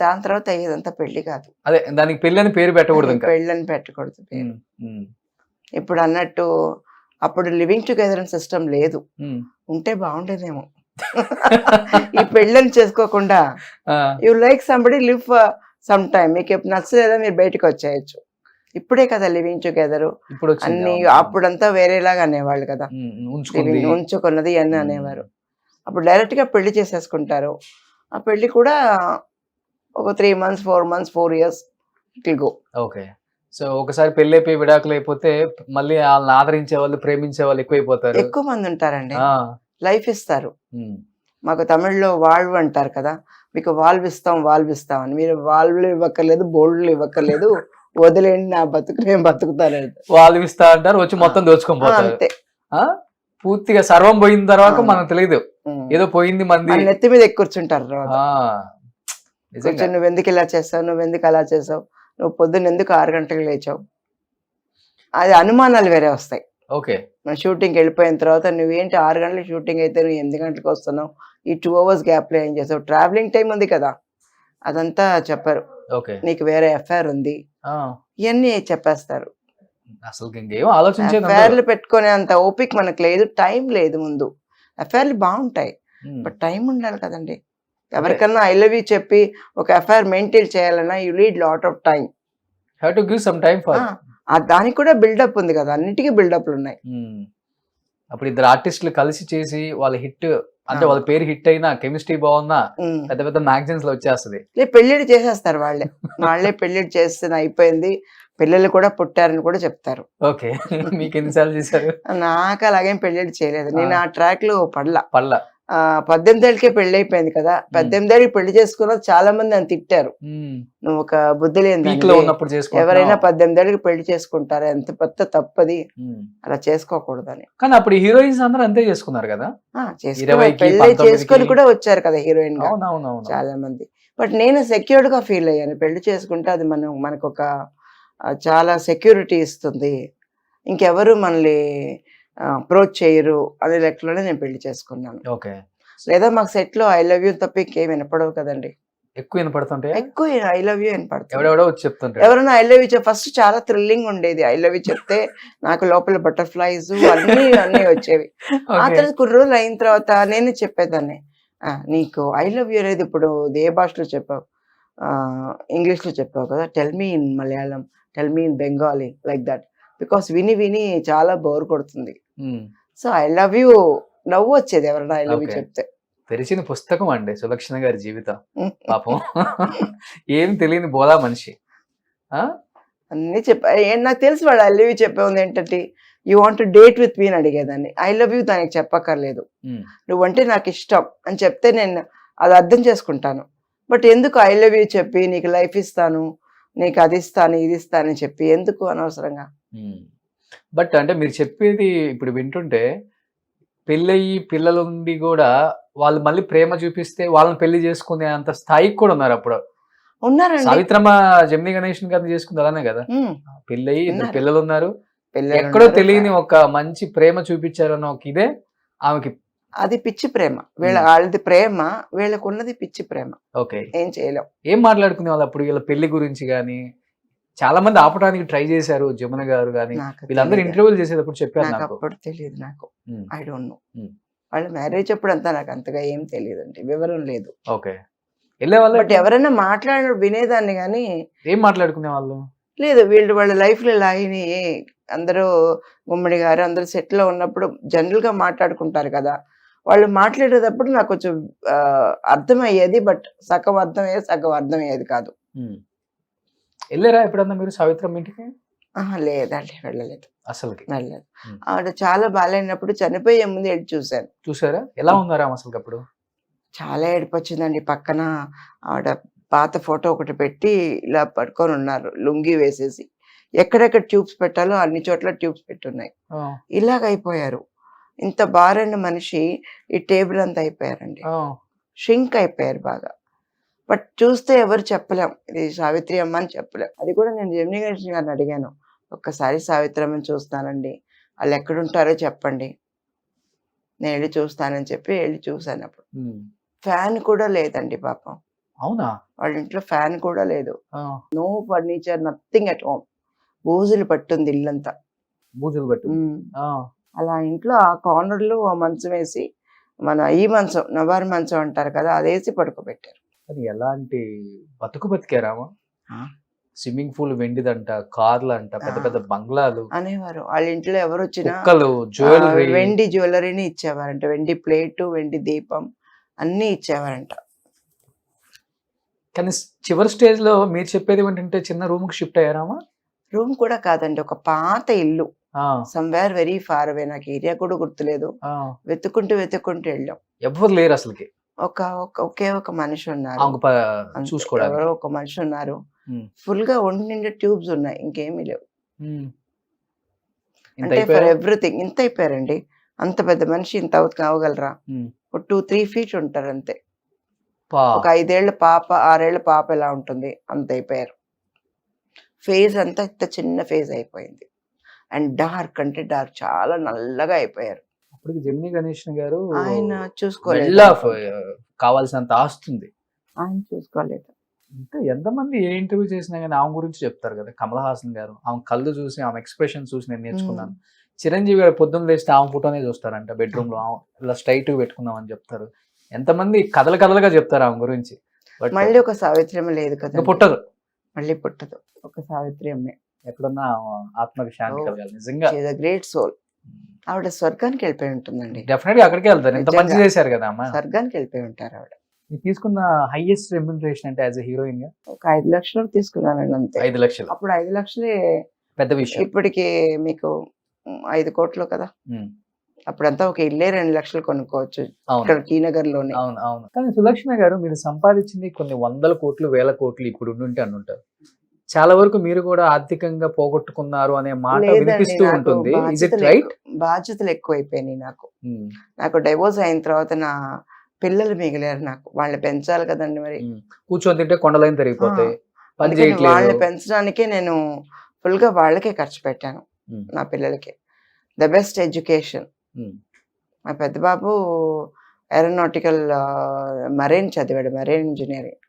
దాని తర్వాత అయ్యేదంతా పెళ్లి కాదు. అదే దానికి పెళ్లి అని పేరు పెట్టకూడదు, పెళ్లి అని పెట్టకూడదు పేరు. ఇప్పుడు అన్నట్టు అప్పుడు లివింగ్ టుగెదర్ అని సిస్టమ్ లేదు, ఉంటే బాగుండేదేమో. ఈ పెళ్ళని చేసుకోకుండా you like somebody live for some time, మీకు ఎప్పుడు నచ్చలేదా మీరు బయటకు వచ్చేయచ్చు. ఇప్పుడే కదా లివింగ్ టుగెదర్ అన్ని. అప్పుడంతా వేరేలాగా అనేవాళ్ళు కదా, ఉంచుకున్నది అని అనేవారు. అప్పుడు డైరెక్ట్ గా పెళ్లి చేసేసుకుంటారు. ఆ పెళ్లి కూడా ఒక 3 months 4 months 4 years it will go. Okay. So ఒకసారి పెళ్లి అయిపోయి విడాకులు అయిపోతే మళ్ళీ వాళ్ళని ఆదరించే వాళ్ళు, ప్రేమించే వాళ్ళు ఎక్కువైపోతారు. ఎక్కువ మంది ఉంటారండి, లైఫ్ ఇస్తారు. మాకు తమిళ్లో వాల్వ్ అంటారు కదా, మీకు వాల్వ్ ఇస్తాం అని. మీరు వాల్వ్లు ఇవ్వక్కర్లేదు, బోల్డ్లు ఇవ్వక్కర్లేదు, వదిలేండి, నా బతుకు నేను బతుకుతాను. వాల్వ్ ఇస్తా అంటారు, వచ్చి మొత్తం దోచుకొని పోతారు. అంతే, పూర్తిగా సర్వం పోయిన తర్వాత మనకు తెలియదు ఏదో పోయింది మంది నెత్తి మీద ఎక్కుర్చుంటారు. నువ్వు ఎందుకు ఇలా చేస్తావు, నువ్వు ఎందుకు అలా చేసావు, నువ్వు పొద్దున్న ఎందుకు 6 గంటలకు లేచావు, అది అనుమానాలు వేరే వస్తాయి. ఓకే. మన షూటింగ్కి వెళ్ళిపోయిన తర్వాత నువ్వేంటి 6 గంటలకు షూటింగ్ అయితే నువ్వు 8 గంటలకు వస్తున్నావు, ఈ 2 hours గ్యాప్లో ఏం చేసావు, ట్రావెలింగ్ టైం ఉంది కదా, అదంతా చెప్పరు. ఓకే. నీకు వేరే అఫైర్ ఉంది, ఇవన్నీ చెప్పేస్తారు. అసలు అఫైర్లు పెట్టుకునే అంత ఓపిక మనకు లేదు, టైం లేదు. ముందు అఫైర్లు బాగుంటాయి, బట్ టైం ఉండాలి కదండి. ఎవరికన్నా ఐ లవ్ యూ చెప్పి ఒక అఫైర్ మెయింటైన్ చేయాలన్నా you need lot of time. Have to give some time for. దానికి కూడా బిల్డప్ ఉంది కదా, అన్నిటికీ బిల్డప్లు ఉన్నాయి. అప్పుడు ఇద్దరు ఆర్టిస్టులు కలిసి చేసి వాళ్ళ హిట్ అంటే వాళ్ళ పేరు హిట్ అయినా, కెమిస్ట్రీ బాగున్నా పెద్ద పెద్ద మ్యాగజైన్స్ లో వచ్చేస్తుంది. పెళ్లిళ్ళు చేసేస్తారు వాళ్ళే పెళ్లిళ్ళు చేస్తే అయిపోయింది, పిల్లలు కూడా పుట్టారని కూడా చెప్తారు. ఓకే. మీకు ఎన్నిసార్లు చేశారు? నాకు అలాగేం పెళ్లిళ్ళు చేయలేదు, నేను ఆ ట్రాక్ లో పడలా. 18 ఏళ్ళకే పెళ్లి అయిపోయింది కదా, 18 ఏళ్ళకి పెళ్లి చేసుకున్నది చాలా మంది అని తిట్టారు. నువ్వు ఒక బుద్ధి లేని, ఎవరైనా 18 ఏళ్ళకి పెళ్లి చేసుకుంటారా, ఎంత పెద్ద తప్పది, అలా చేసుకోకూడదని. కానీ అప్పుడు హీరోయిన్స్ అందరూ అంతే చేసుకున్నారు కదా, పెళ్లి చేసుకొని కూడా వచ్చారు కదా హీరోయిన్ గా చాలా మంది. బట్ నేను సెక్యూర్డ్ గా ఫీల్ అయ్యాను, పెళ్లి చేసుకుంటే అది మనకు ఒక చాలా సెక్యూరిటీ ఇస్తుంది, ఇంకెవరు మనల్ని అప్రోచ్ చేయరు అనే లెక్కలోనే నేను పెళ్లి చేసుకున్నాను. ఓకే. లేదా మాకు సెట్ లో ఐ లవ్ యూ తప్ప ఇంకేం వినపడవు కదండి. ఎక్కువ వినపడుతుంటే ఎక్కువ ఐ లవ్ యూ వినపడుతుంది. ఎవరైనా ఐ లవ్ యూ ఫస్ట్ చాలా థ్రిల్లింగ్ ఉండేది. ఐ లవ్ యూ చెప్తే నాకు లోపల బటర్ఫ్లైస్ అన్ని వచ్చేవి. ఆ తర్వాత కొన్ని రోజులు అయిన తర్వాత నేను చెప్పేదాన్ని, నీకు ఐ లవ్ యూ అనేది ఇప్పుడు ఏ భాషలో చెప్పావు, ఇంగ్లీష్ లో చెప్పావు కదా, tell me in Malayalam, tell me in Bengali, like that. Because విని చాలా బోర్ కొడుతుంది. సో ఐ లవ్ యూ నవ్వు వచ్చేది ఎవరైనా ఐ లవ్ యూ చెప్తే. తెరిచిన పుస్తకం అండి సులక్షణ గారి జీవితం. పాపం ఏం తెలియని బోలా మనిషి. అన్ని నాకు తెలిసి వాడు ఐ లవ్ యూ చెప్పేది ఏంటంటే, you want to date with me అని అడిగేదాన్ని. ఐ లవ్ యూ దానికి చెప్పక్కర్లేదు, నువ్వంటే నాకు ఇష్టం అని చెప్తే నేను అది అర్థం చేసుకుంటాను. బట్ ఎందుకు ఐ లవ్ యూ చెప్పి నీకు లైఫ్ ఇస్తాను, నీకు అది ఇస్తాను ఇది ఇస్తానని చెప్పి ఎందుకు అనవసరంగా. బట్ అంటే మీరు చెప్పేది ఇప్పుడు వింటుంటే, పెళ్ళయి పిల్లలుండి కూడా వాళ్ళు మళ్ళీ ప్రేమ చూపిస్తే వాళ్ళని పెళ్లి చేసుకునే అంత స్థాయికి కూడా ఉన్నారు. అప్పుడు ఉన్నారండి. సావిత్రమ్మ జమినీ గణేషన్ గారిని చేసుకుంది అలానే కదా, పెళ్ళయి 2 పిల్లలు ఉన్నారు, ఎక్కడో తెలియని ఒక మంచి ప్రేమ చూపించారు అన్న ఒక ఇదే ఆమెకి. అది పిచ్చి ప్రేమ, వాళ్ళది ప్రేమ, వీళ్ళకు ఉన్నది పిచ్చి ప్రేమ. ఓకే. ఏం చేయలేం. ఏం మాట్లాడుకునే వాళ్ళు అప్పుడు వీళ్ళ పెళ్లి గురించి గానీ? చాలా మంది ఆపడానికి ట్రై చేశారు, జమున గారు గానీ వీళ్ళందరూ ఇంటర్వ్యూలు చేసేటప్పుడు చెప్పారు. నాకు అప్పుడు తెలియదు, నాకు ఐ డోంట్ నో. వాళ్ళ మ్యారేజ్ అప్పుడు అంతా నాకు అంతగా ఏం తెలియదు అండి, వివరం లేదు. ఓకే. వెళ్ళే వాళ్ళు బట్ ఎవరైనా మాట్లాడిన వినేదాన్ని కానీ. ఏం మాట్లాడుకునే వాళ్ళు? లేదు వీళ్ళు వాళ్ళ లైఫ్లో ఇలా అయినాయి. అందరూ గుమ్మడి గారు అందరూ సెట్లో ఉన్నప్పుడు జనరల్గా మాట్లాడుకుంటారు కదా, వాళ్ళు మాట్లాడేటప్పుడు నాకు కొంచెం అర్థమయ్యేది. బట్ సగం అర్థమయ్యేది, సగం అర్థమయ్యేది కాదు. వెళ్ళారా ఎప్పుడన్నా మీరు సావిత్రమ్మ ఇంటికి? లేదండి, వెళ్ళలేదు, అసలుకి వెళ్ళలేదు. ఆవిడ చాలా బాగాలేనప్పుడు చనిపోయే ముందు వెళ్ళి చూశాను. చూసారా? ఎలా ఉన్నారు ఆమె అసలు అప్పుడు? చాలా ఏడుపు వచ్చిందండి. పక్కన ఆవిడ పాత ఫోటో ఒకటి పెట్టి ఇలా పడుకొని ఉన్నారు, లుంగి వేసేసి. ఎక్కడెక్కడ ట్యూబ్స్ పెట్టాలో అన్ని చోట్ల ట్యూబ్స్ పెట్టున్నాయి. ఇలాగ అయిపోయారు. ఇంత బారైన మనిషి ఈ టేబుల్ అంతా అయిపోయారండి, షింక్ అయిపోయారు బాగా. బట్ చూస్తే ఎవరు చెప్పలేం ఇది సావిత్రి అమ్మ అని చెప్పలేం. అది కూడా నేను జెమినీ గణేషన్ గారిని అడిగాను, ఒక్కసారి సావిత్రి అమ్మని చూస్తానండి, వాళ్ళు ఎక్కడుంటారో చెప్పండి, నేను వెళ్ళి చూస్తానని చెప్పి వెళ్ళి చూశాను. అప్పుడు ఫ్యాన్ కూడా లేదండి పాపం. అవునా? వాళ్ళ ఇంట్లో ఫ్యాన్ కూడా లేదు, no furniture, nothing at home. బూజులు పట్టుంది ఇల్లంతా, బూజులు పట్టు. అలా ఇంట్లో ఆ కార్నర్ లో మంచం వేసి, మన ఈ మంచం నవారు మంచం అంటారు కదా, అదేసి పడుకోబెట్టారు. అది ఎలాంటి బతుకు బతికారామా? స్విమ్మింగ్ పూల్ వెండిదంట, కార్లు అంట, పెద్ద పెద్ద బంగ్లాలు అనేవారు. వాళ్ళ ఇంట్లో ఎవరు వచ్చినా వెండి జ్యువెలరీని ఇచ్చేవారంట, వెండి ప్లేటు, వెండి దీపం అన్ని ఇచ్చేవారంట. కానీ చివరి స్టేజ్ లో మీరు చెప్పేది ఏంటంటే చిన్న రూమ్ కి షిఫ్ట్ అయ్యారామా? రూమ్ కూడా కాదండి, ఒక పాత ఇల్లు, సమ్వేర్ వెరీ ఫార్ అవే, నాకు ఏరియా కూడా గుర్తులేదు. వెతుక్కుంటూ వెళ్ళాం. ఎవరు లేరు అసలుకి, ఒకే ఒక మనిషి ఉన్నారు, చూసుకోవడానికి ఎవరో ఒక మనిషి ఉన్నారు. ఫుల్ గా ఒంటి నిండా ట్యూబ్స్ ఉన్నాయి, ఇంకేమీ లేవు. అంటే ఫర్ ఎవ్రీథింగ్ ఇంత అయిపోయారండి. అంత పెద్ద మనిషి ఇంత అవగలరా? 2-3 feet ఉంటారు అంతే. ఒక 5 ఏళ్ల పాప, 6 ఏళ్ల పాప ఎలా ఉంటుంది అంత అయిపోయారు. ఫేస్ అంతా ఇంత చిన్న ఫేస్ అయిపోయింది. అండ్ డార్క్ అంటే డార్క్, చాలా నల్లగా అయిపోయారు. అప్పుడు జెమినీ గణేషన్ గారు ఆయన చూసుకోలేదు, కావాల్సినంత ఆస్తుంది ఆయన చూసుకోలేదు. అంటే ఎంతమంది ఏ ఇంటర్వ్యూ చేసినా కానీ ఆమె గురించి చెప్తారు కదా. కమల్ హాసన్ గారు ఆమె కళ్ళు చూసి, ఆమె ఎక్స్ప్రెషన్ చూసి నేను నేర్చుకున్నాను. చిరంజీవి గారు పొద్దున్న లేస్తే ఆమె ఫోటోనే చూస్తారంట, బెడ్రూమ్ లో ఇలా స్ట్రైట్ పెట్టుకుందాం అని చెప్తారు. ఎంతమంది కథలుగా చెప్తారు ఆమె గురించి. బట్ మళ్ళీ ఒక సావిత్రి అమ్మ లేదు కదా, పుట్టదు, మళ్ళీ పుట్టదు. ఒక సావిత్రి అమ్మే ఎక్కడున్నా ఆత్మకి శాంతి కలగాలి. నిజంగా గ్రేట్ సోల్. ఆవిడ స్వర్గానికి వెళ్ళిపోయి ఉంటుందండి. డెఫినెట్ గా అక్కడికే వెళ్తారు, ఎంత మంచి చేశారు కదా అమ్మ. స్వర్గానికి వెళ్ళిపోయి ఉంటారు ఆవిడ. మీరు తీసుకున్న హైయెస్ట్ రెమ్యునరేషన్ అంటే యాజ్ ఎ హీరోయిన్ గా? ఒక 5 లక్షలు తీసుకున్నానండి అంతే. 5 లక్షలు అప్పుడు 5 లక్షలే పెద్ద విషయం. ఇప్పటికి మీకు 5 కోట్లు కదా. అప్పుడంతా ఒక ఇల్లే 2 లక్షలు కొనుక్కోవచ్చు ఇక్కడ టీ నగర్ లోనే. అవును. కానీ సులక్షణ గారు, మీరు సంపాదించింది కొన్ని 100 కోట్లు 1000 కోట్లు ఇప్పుడు ఉండుంటే అనుంటారు. చాలా వరకు మీరు కూడా ఆర్థికంగా పోగొట్టుకున్నారు అనే మాట వినిపిస్తూ ఉంటుంది. Is it right? బాధ్యతలు ఎక్కువైపోయినాయి నాకు డైవోర్స్ అయిన తర్వాత. నా పిల్లలు మిగిలారు నాకు, వాళ్ళని పెంచాలి కదండి. మరి కూర్చొని తింటే కొండలైన తిరిగిపోతాయి. వాళ్ళని పెంచడానికే నేను ఫుల్ గా వాళ్ళకే ఖర్చు పెట్టాను, నా పిల్లలకి. The best education. మా పెద్ద బాబు ఏరోనాటికల్ మరైన్ చదివాడు, మరైన్ ఇంజనీరింగ్.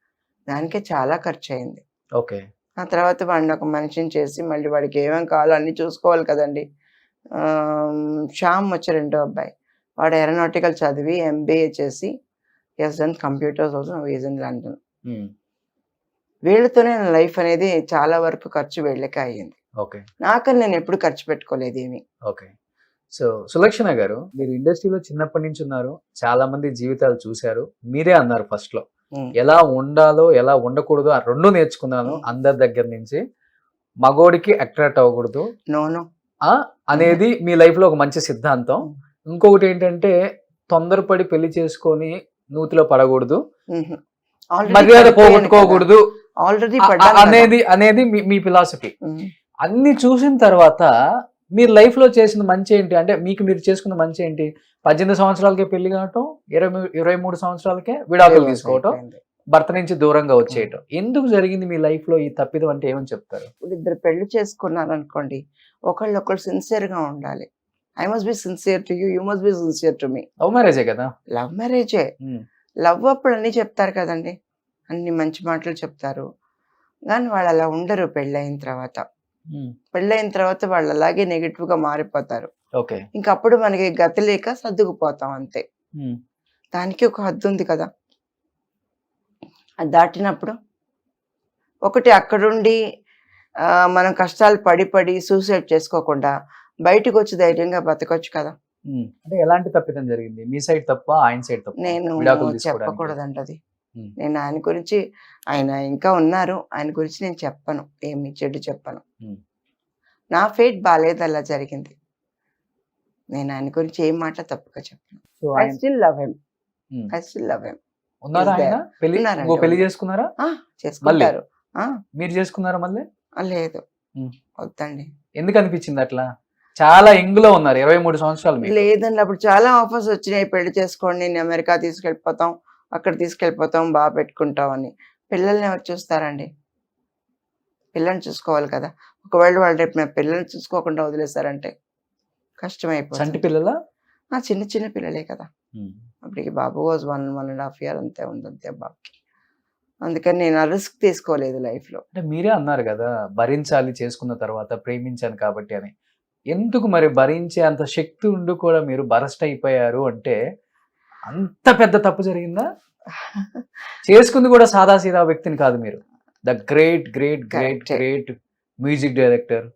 దానికే చాలా ఖర్చు అయింది. ఓకే. ఆ తర్వాత వాడిని ఒక మనిషిని చేసి మళ్ళీ వాడికి ఏమేమి కావాలో అన్ని చూసుకోవాలి కదండి. శ్యామ్ వచ్చి రెండో అబ్బాయి, వాడు ఏరోనాటికల్ చదివి MBA చేసి done computers also, is in London. వీళ్ళతోనే నా లైఫ్ అనేది చాలా వరకు ఖర్చు వీళ్ళకే అయ్యింది. నాకని నేను ఎప్పుడు ఖర్చు పెట్టుకోలేదు ఏమి. ఓకే. సో సులక్షణ గారు, మీరు ఇండస్ట్రీలో చిన్నప్పటి నుంచి ఉన్నారు, చాలా మంది జీవితాలు చూశారు. మీరే అన్నారు ఫస్ట్ లో ఎలా ఉండాలో ఎలా ఉండకూడదు ఆ 2 నేర్చుకున్నాను అందరి దగ్గర నుంచి. మగోడికి అట్రాక్ట్ అవ్వకూడదు అనేది మీ లైఫ్ లో ఒక మంచి సిద్ధాంతం. ఇంకొకటి ఏంటంటే తొందరపడి పెళ్లి చేసుకొని నూతిలో పడకూడదు, మర్యాద పోగొట్టుకోకూడదు అనేది మీ ఫిలాసఫీ. అన్ని చూసిన తర్వాత మీరు లైఫ్ లో చేసిన మంచి ఏంటి అంటే, మీరు చేసుకున్న మంచి ఏంటి? 18 సంవత్సరాలకే పెళ్లి కావటం, 23 సంవత్సరాలకే విడాకులు తీసుకోవటం, భర్త నుంచి దూరంగా వచ్చేయటం. ఎందుకు జరిగింది మీ లైఫ్ లో ఈ తప్పిదం అంటే ఏమని చెప్తారు? ఇప్పుడు ఇద్దరు పెళ్లి చేసుకున్నారు అనుకోండి, ఒకళ్ళు సిన్సియర్ గా ఉండాలి. I must be sincere to you, you must be sincere to me. Love మ్యారేజే కదా. లవ్ మ్యారేజే. లవ్ అప్పుడు అన్ని చెప్తారు కదండి, అన్ని మంచి మాటలు చెప్తారు. కానీ వాళ్ళు అలా ఉండరు పెళ్ళైన తర్వాత. పెళ్ళైన తర్వాత వాళ్ళు అలాగే నెగిటివ్ గా మారిపోతారు. ఇంకప్పుడు మనకి గతి లేక సర్దుకుపోతాం అంతే. దానికి ఒక హద్దు ఉంది కదా, అది దాటినప్పుడు ఒకటి అక్కడుండి మనం కష్టాలు పడి పడి సూసైడ్ చేసుకోకుండా బయటకు వచ్చి ధైర్యంగా బతకొచ్చు కదా. అంటే ఎలాంటి తప్పిదం జరిగింది? మీ సైడ్ తప్ప, ఆయన సైడ్ తప్ప? నేను విడాకులు తీసుకోవడానికి. చెప్పకూడదండి అది. ఉమ్. నేను ఆయన గురించి, ఆయన ఇంకా ఉన్నారు, ఆయన గురించి నేను చెప్పను, ఏమి చెడు చెప్పను. ఉమ్. నా ఫేట్ బాలేదు, అలా జరిగింది. నేను ఆయన గురించి ఏం మాట తప్పుగా చెప్పను. సో ఐ ఆయన still love him. Um. I still love him. ఉన్నారా is ఆయన? there. పెళ్లి ఉన్నారండి, ఇంకో పెళ్లి ఉన్నారు. చేసుకున్నారా? చేసుకుంటారు. మీరు చేసుకున్నారా మళ్ళీ? లేదు, ఉమ్. వద్దండి. ఎందుకు అనిపించింది అట్లా? చాలా యంగ్ లో ఉన్నారు, 23 సంవత్సరాలు మీకు. లేదండి, అప్పుడు చాలా ఆఫర్స్ వచ్చినాయి, పెళ్లి చేసుకోండి, నేను అమెరికా తీసుకెళ్ళిపోతాం, అక్కడ తీసుకెళ్ళిపోతాం, బాగా పెట్టుకుంటాం అని. పిల్లల్ని ఎవరు చూస్తారండి? పిల్లల్ని చూసుకోవాలి కదా. ఒకవేళ వాళ్ళు రేపు నా పిల్లల్ని చూసుకోకుండా వదిలేస్తారంటే చంటి కష్టమైపోతుంది. పిల్లల? చిన్న చిన్న పిల్లలే కదా. అప్పటికి బాబు వాజ్ 1.5 year అంతే ఉంది, అంతే బాబుకి. అందుకని నేను ఆ రిస్క్ తీసుకోలేదు లైఫ్లో. అంటే మీరే అన్నారు కదా, భరించాలి చేసుకున్న తర్వాత, ప్రేమించాను కాబట్టి అని. ఎందుకు మరి భరించే అంత శక్తి ఉండి కూడా మీరు బరస్ట్ అయిపోయారు అంటే, అంత పెద్ద తప్పు జరిగిందా? చేసుకుంది కూడా సాదాసీదా వ్యక్తిని కాదు మీరు. The great great great Correct. Great music director.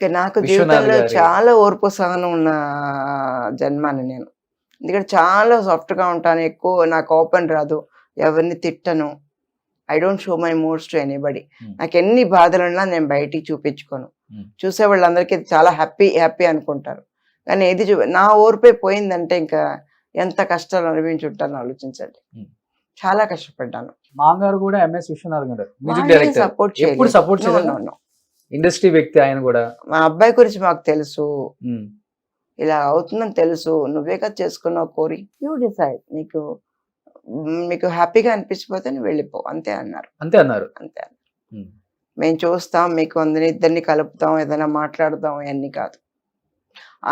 నాకు విశ్వనాథ్ జీవితంలో గారి- చాలా ఓర్పు సహనం ఉన్న జన్మని నేను. ఎందుకంటే చాలా సాఫ్ట్గా ఉంటాను, ఎక్కువ నాకు ఓపెన్ రాదు, ఎవరిని తిట్టను. I don't show my moods to anybody. Hmm. నాకు ఎన్ని బాధలున్నా నేను బయటికి చూపించుకోను. Hmm. చూసే వాళ్ళందరికీ చాలా హ్యాపీ హ్యాపీ అనుకుంటారు, కానీ ఏది నా ఓర్పే పోయిందంటే ఇంకా ఎంత కష్టాలు అనుభవించుంటాను ఆలోచించండి. Hmm. చాలా కష్టపడ్డాను. మాంగారు కూడా MS విశ్వనాథ్ గారు మ్యూజిక్ డైరెక్టర్. సపోర్ట్ ఎప్పుడు సపోర్ట్ చేయలేదు. ఇండస్ట్రీ వ్యక్తి ఆయన కూడా. మా అబ్బాయి గురించి మాకు తెలుసు, ఉమ్. ఇలా అవుతుందని తెలుసు, నువ్వే కదా చేసుకున్నావు కోరి, యూ డిసైడ్, మీకు హ్యాపీగా అనిపించిపోతే నువ్వు వెళ్ళిపో, అంతే అన్నారు. అంతే అన్నారు. అంతే. ఉమ్. మేము చూస్తాం, మీకు అందరిని ఇద్దరిని కలుపుతాం, ఏదైనా మాట్లాడతాం, అవన్నీ కాదు.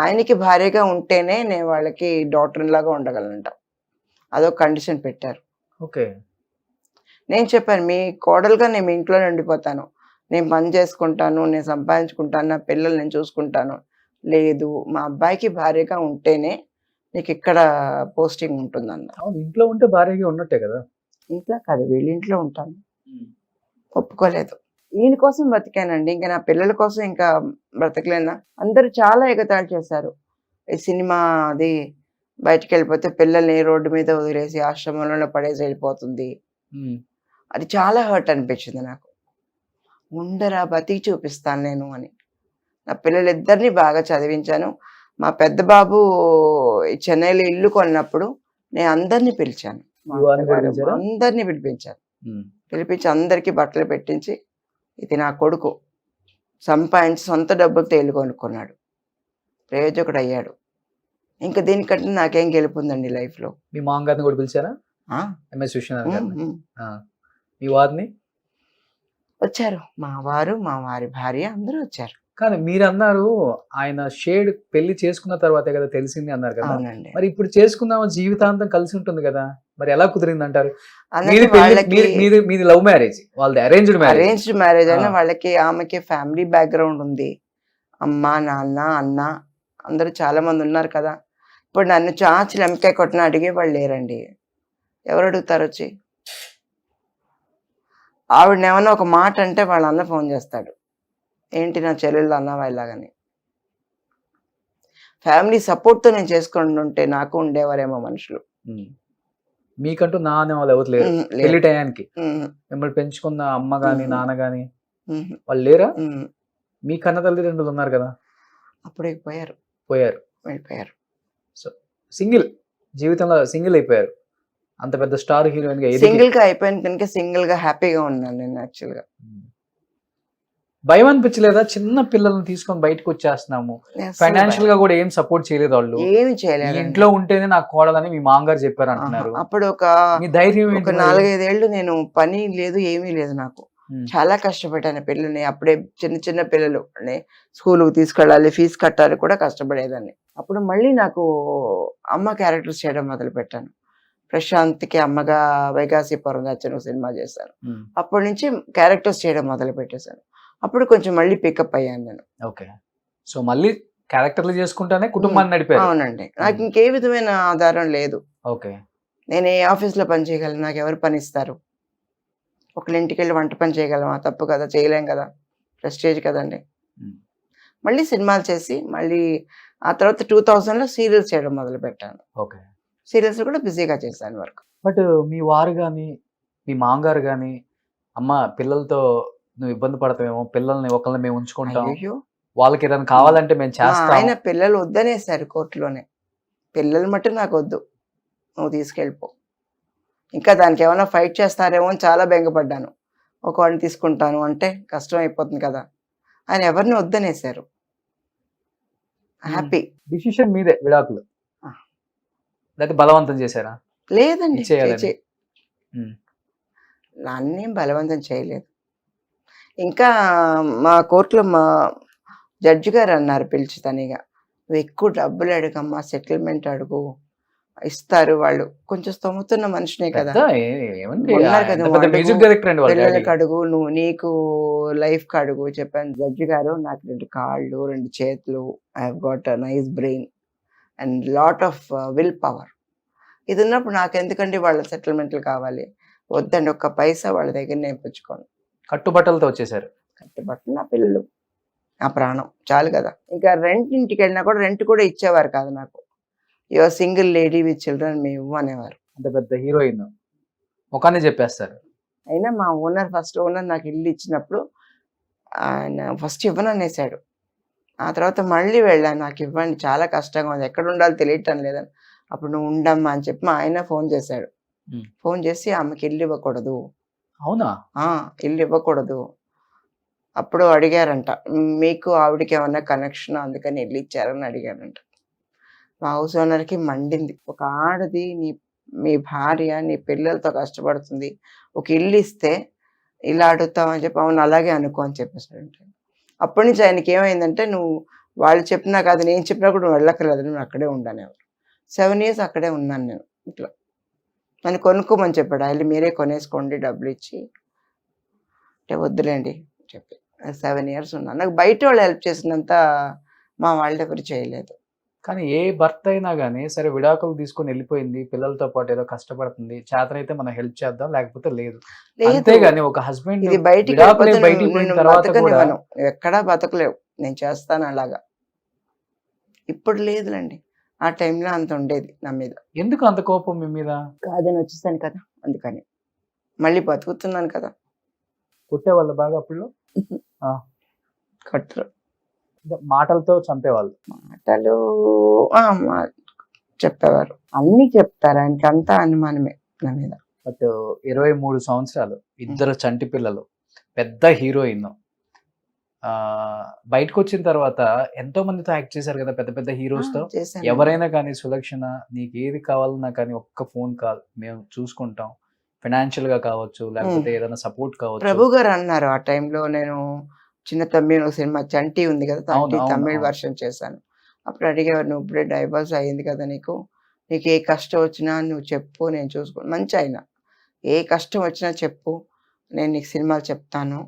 ఆయనకి భార్యగా ఉంటేనే నేను వాళ్ళకి డాటర్ లాగా ఉండగలనంట, అదొక కండిషన్ పెట్టారు. ఓకే. నేను చెప్పాను, మీ కోడలుగా నేను మీ ఇంట్లోనే ఉండిపోతాను, నేను పని చేసుకుంటాను, నేను సంపాదించుకుంటాను, నా పిల్లలు నేను చూసుకుంటాను. లేదు, మా అబ్బాయికి భార్యగా ఉంటేనే నీకు ఇక్కడ పోస్టింగ్ ఉంటుందన్న. అవును, ఇంట్లో ఉంటే భార్యగా ఉన్నట్టే కదా. ఇంట్లో కాదు, వీళ్ళ ఇంట్లో ఉంటాను. ఒప్పుకోలేదు. ఈయన కోసం బతికానండి, ఇంకా నా పిల్లల కోసం ఇంకా బ్రతకలేనా. అందరూ చాలా ఎగతాళి చేశారు. ఈ సినిమా అది బయటికి వెళ్ళిపోతే పిల్లల్ని రోడ్డు మీద వదిలేసి ఆశ్రమంలో పడేసి వెళ్ళిపోతుంది, ఉమ్. అది చాలా హర్ట్ అనిపించింది నాకు. ఉండరా, బతికి చూపిస్తాను నేను అని. నా పిల్లలిద్దరిని బాగా చదివించాను. మా పెద్ద బాబు ఈ చెన్నైలో ఇల్లు కొన్నప్పుడు నేను అందరినీ పిలిచాను, మా You వారిని కూడా అత్తగారు, పిలిచారా? అందరినీ పిలిపించాను. ఉమ్. పిలిపించి అందరికీ బట్టలు పెట్టించి, ఇది నా కొడుకు సంపాదించి సొంత డబ్బులతో ఇల్లు కొనుక్కున్నాడు, ప్రయోజకుడు అయ్యాడు, ఇంకా దీనికంటే నాకేం గెలుపుందండి లైఫ్లో. మీ మాంగారిని కూడా పిలిచారా? MS విశ్వనాథ్ గారిని. ఆ. మీ వారిని? వచ్చారు, మా వారు, మా వారి భార్య, అందరూ వచ్చారు. కానీ మీరు అన్నారు ఆయన షేడ్ పెళ్లి చేసుకున్న తర్వాతే కదా తెలిసింది అన్నారు కదా. అవునండి. మరి ఇప్పుడు చేసుకుందాం, జీవితాంతం కలిసి ఉంటుంది కదా, మరి ఎలా కుదిరింది అంటారు? అలాగే మీది పెళ్లి- వాళ్ళకి మీది లవ్ మ్యారేజ్, వాళ్ళది అరేంజ్డ్ మ్యారేజ్. అరేంజ్డ్ మ్యారేజ్ అయినా ఆ. వాళ్ళకి, ఆమెకి ఫ్యామిలీ బ్యాక్గ్రౌండ్ ఉంది, అమ్మ నాన్న అన్న అందరూ చాలా మంది ఉన్నారు కదా. ఇప్పుడు నన్ను చాచి లెంకాయ కొట్టిన అడిగే వాళ్ళు లేరండి, ఎవరు అడుగుతారు వచ్చి? ఆవిడని ఏమన్నా ఒక మాట అంటే వాళ్ళ అన్న ఫోన్ చేస్తాడు, ఏంటి నా చెల్లెళ్ళు అన్నావా ఇలాగని. ఫ్యామిలీ సపోర్ట్తో నేను చేసుకుని ఉంటే నాకు ఉండేవారేమో మనుషులు. ఉమ్. మీకంటూ నా అనే వాళ్ళు ఎవరు లేరు ఉమ్, లేరు. పెళ్లి టయానికి. ఉమ్, మిమ్మల్ని పెంచుకున్న అమ్మ గాని ఉమ్. నాన్న గాని ఉమ్, వాళ్ళు లేరా? ఉమ్. మీ కన్న తల్లిదండ్రులు ఉన్నారు కదా, అప్పుడే పోయారు, పోయారు. వెళ్ళిపోయారు. సో సింగిల్, జీవితంలో సింగిల్ అయిపోయారు. అంత పెద్ద స్టార్ హీరోయిన్ గా ఎదిగి. సింగిల్ గా అయిపోయిన కనుక సింగిల్ గా హ్యాపీగా ఉన్నాను నేను యాక్చువల్ గా. భయం అనిపించలేదా? చిన్న పిల్లల్ని తీసుకొని బయటకు వచ్చేస్తున్నాము, ఫైనాన్షియల్ గా కూడా ఏం సపోర్ట్ చేయలేదు వాళ్ళు, ఏమి ఈ చేయలేదు. ఇంట్లో ఉంటేనే నాకు కోడలని మీ మామగారు చెప్పారు అంటున్నారు. అప్పుడు ఒక మీ ధైర్యం ఒక ఏంటి మరి? 4-5 ఏళ్ళు నేను పని లేదు, ఏమీ లేదు నాకు. ఉమ్. చాలా కష్టపడ్డాను పిల్లల్ని, అప్పుడే చిన్న చిన్న పిల్లలు స్కూల్కి తీసుకెళ్ళాలి, ఫీజు కట్టాలి కూడా కష్టపడేదాన్ని. అప్పుడు మళ్ళీ నాకు అమ్మ క్యారెక్టర్స్ చేయడం మొదలు పెట్టాను. ప్రశాంత్కి అమ్మగా వైకాసిపురం నచ్చిన సినిమా చేశాను. ఉమ్. అప్పటి నుంచి క్యారెక్టర్స్ చేయడం మొదలు పెట్టేశాను. అప్పుడు కొంచెం మళ్ళీ పికప్ అయ్యాను నేను. ఓకే. సో మళ్ళీ క్యారెక్టర్లు చేసుకుంటానే కుటుంబాన్ని నడిపారు. అవునండి, నాకు ఇంకే విధమైన ఆధారం లేదు. ఓకే. నేను ఏ ఆఫీస్లో పని చేయగలను, నాకు ఎవరు పని ఇస్తారు? ఒకళ్ళ ఇంటికి వెళ్ళి వంట పని చేయగలమా? తప్పు కదా, చేయలేం కదా. ప్రెస్టేజ్ కదండి. ఉమ్. మళ్ళీ సినిమాలు చేసి మళ్ళీ ఆ తర్వాత 2000లో సీరియల్స్ చేయడం మొదలుపెట్టాను. ఓకే. సీరియల్స్ కూడా బిజీగా చేశాను వర్క్. బట్ మీ వారు గాని, మీ మామగారు గాని, అమ్మ పిల్లలతో నువ్వు ఇబ్బంది పడతావేమో, పిల్లల్ని ఒకళ్ళని మేము ఉంచుకుంటాం. అయ్యయ్యో! వాళ్ళకి ఏదైనా కావాలంటే మేము మా చేస్తాం. ఆయన పిల్లలు వద్దనేసారు కోర్టులోనే. పిల్లలు మటు నాకొద్దు. నువ్వు తీసుకెళ్ళిపో. ఇంకా దానికి ఏమైనా ఫైట్ చేస్తారేమో అని చాలా బెంగపడ్డాను. ఒకవాడిని తీసుకుంటాను అంటే కష్టం అయిపోతుంది కదా! ఆయన ఎవరిని వద్దనేసారు. హ్యాపీ. డిసిషన్ మీదే విడాకులు. ఆ. లేకపోతే బలవంతం చేశారా? లేదండి. ఇచ్చేయాలని. ఉమ్. నన్నేం బలవంతం చేయలేదు. ఇంకా మా కోర్టులో మా జడ్జి గారు అన్నారు పిలిచి తనిగా, "నువ్వు ఎక్కువ డబ్బులు అడగమ్మా, సెటిల్మెంట్ అడుగు. ఇస్తారు వాళ్ళు. కొంచెం స్తోమతున్న మనిషినే కదా. పెద్ద ఏమండి ఉన్నారు కదా, ఎంత నువ్వు పెద్ద అడుగు, మ్యూజిక్ డైరెక్టర్ అండి వాళ్ళ డాడీ. పిల్లలకి అడుగు, నువ్వు నీకు లైఫ్‌కి అడుగు" చెప్పాను. జడ్జి గారు, "నాకు 2 కాళ్ళు, 2 చేతులు, I have got a nice brain and lot of will power. ఇది ఉన్నప్పుడు నాకెందుకండి వాళ్ళ సెటిల్మెంట్లు కావాలి. వద్దండి, ఒక్క పైసా వాళ్ళ దగ్గర నేను పుచ్చుకోను. కట్టుబట్టలతో వచ్చేసారు. కట్టుబట్టలు నా పిల్లలు, నా ప్రాణం చాలు కదా." ఇంకా ఇంటికి వెళ్ళినా కూడా రెంట్ కూడా ఇచ్చేవారు కాదు నాకు. "Your single lady with children, మేము ఇవ్వు" అనేవారు. అంత పెద్ద హీరోయిన్ ముఖాన్ని చెప్పేస్తారు. అయినా మా ఫస్ట్ ఓనర్ నాకు ఇల్లు ఇచ్చినప్పుడు ఆయన ఫస్ట్ ఇవ్వననేసాడు. ఆ తర్వాత మళ్ళీ వెళ్ళాను, "నాకు ఇవ్వండి, చాలా కష్టంగా ఉంది, ఎక్కడ ఉండాలో తెలియటం లేదని." "అప్పుడు నువ్వు ఉండమ్మా" అని చెప్పి మా ఆయన ఫోన్ చేశాడు. ఫోన్ చేసి, "ఆమెకి ఇల్లు ఇవ్వకూడదు." అవునా? ఇల్లు ఇవ్వకూడదు. అప్పుడు అడిగారంట, "మీకు ఆవిడకి ఏమన్నా కనెక్షన్ అందుకని ఇల్లు ఇచ్చారని" అడిగారంట. మా హౌస్ ఓనర్కి మండింది. ఒక ఆడది మీ భార్య నీ పిల్లలతో కష్టపడుతుంది, ఒక ఇల్లు ఇస్తే ఇలా అడుగుతావని చెప్పి, "అవును అలాగే అనుకో" అని చెప్పేసాడంట. అప్పటి నుంచి ఆయనకి ఏమైందంటే, "నువ్వు వాళ్ళు చెప్పినా కాదు, నేను చెప్పినా కూడా నువ్వు వెళ్ళక్కర్లేదు, నువ్వు అక్కడే ఉండనేవారు." 7 years అక్కడే ఉన్నాను నేను. ఇట్లా నన్ను కొనుక్కోమని చెప్పాడు. "వెళ్ళి మీరే కొనేసుకోండి డబ్బులు ఇచ్చి." అంటే వద్దులేండి చెప్పి 7 years ఉన్నాను. నాకు బయట వాళ్ళు హెల్ప్ చేసినంత మా వాళ్ళు ఎవరు చేయలేదు. కానీ ఏ భర్త అయినా గానీ సరే విడాకులు తీసుకొని వెళ్ళిపోయింది, పిల్లలతో పాటు ఏదో కష్టపడుతుంది, చేతనైతే మనం హెల్ప్ చేద్దాం, లేకపోతే లేదు. లేదు, అంతేగాని ఒక హస్బెండ్ ఇది బయటికి విడాకులై వెళ్ళిపోతే బయటికి పోయిన నిన్ను తర్వాత కూడా బతకనివ్వను, నువ్వు ఎక్కడా బతకలేవు, నేను చేస్తాను అలాగా. ఇప్పుడు లేదులేండి, ఆ టైంలో అంత ఉండేది నా మీద. ఎందుకు అంత కోపం మీ మీద? కాదని వచ్చేసాను కదా, అందుకని. మళ్ళీ బతుకుతున్నాను కదా. కొట్టేవాళ్ళు బాగా అప్పుడు? కట్టరు. మాటలతో చంపేవాళ్ళు. మాటలు చెప్పేవారు, అన్నీ చెప్తారు. ఆయనకి అంతా అనుమానమే నా మీద. బట్ 23 సంవత్సరాలు, ఇద్దరు చంటి పిల్లలు, పెద్ద హీరోయిన్, బయటకు వచ్చిన తర్వాత ఎంతో మందితో యాక్ట్ చేశారు కదా, పెద్ద పెద్ద హీరోస్ తో. చేశాను. ఎవరైనా కానీ, సులక్షణ నీకు ఏది కావాలన్నా కానీ ఒక్క ఫోన్ కాల్, మేము చూసుకుంటాం, ఫైనాన్షియల్ గా కావచ్చు, లేకపోతే ఏదైనా సపోర్ట్ కావచ్చు. ప్రభు గారు అన్నారు ఆ టైంలో, నేను చిన్న తమ్మి ఒక సినిమా చంటి ఉంది కదా, తమిళ్ వర్షన్ చేశాను. అప్పుడు అడిగేవారు, "నువ్వు ఇప్పుడే డైవర్స్ అయ్యింది కదా, నీకు ఏ కష్టం వచ్చినా నువ్వు చెప్పు, నేను చూసుకో." మంచి ఆయన, ఏ కష్టం వచ్చినా చెప్పు, నేను నీకు సినిమాలు చెప్తాను,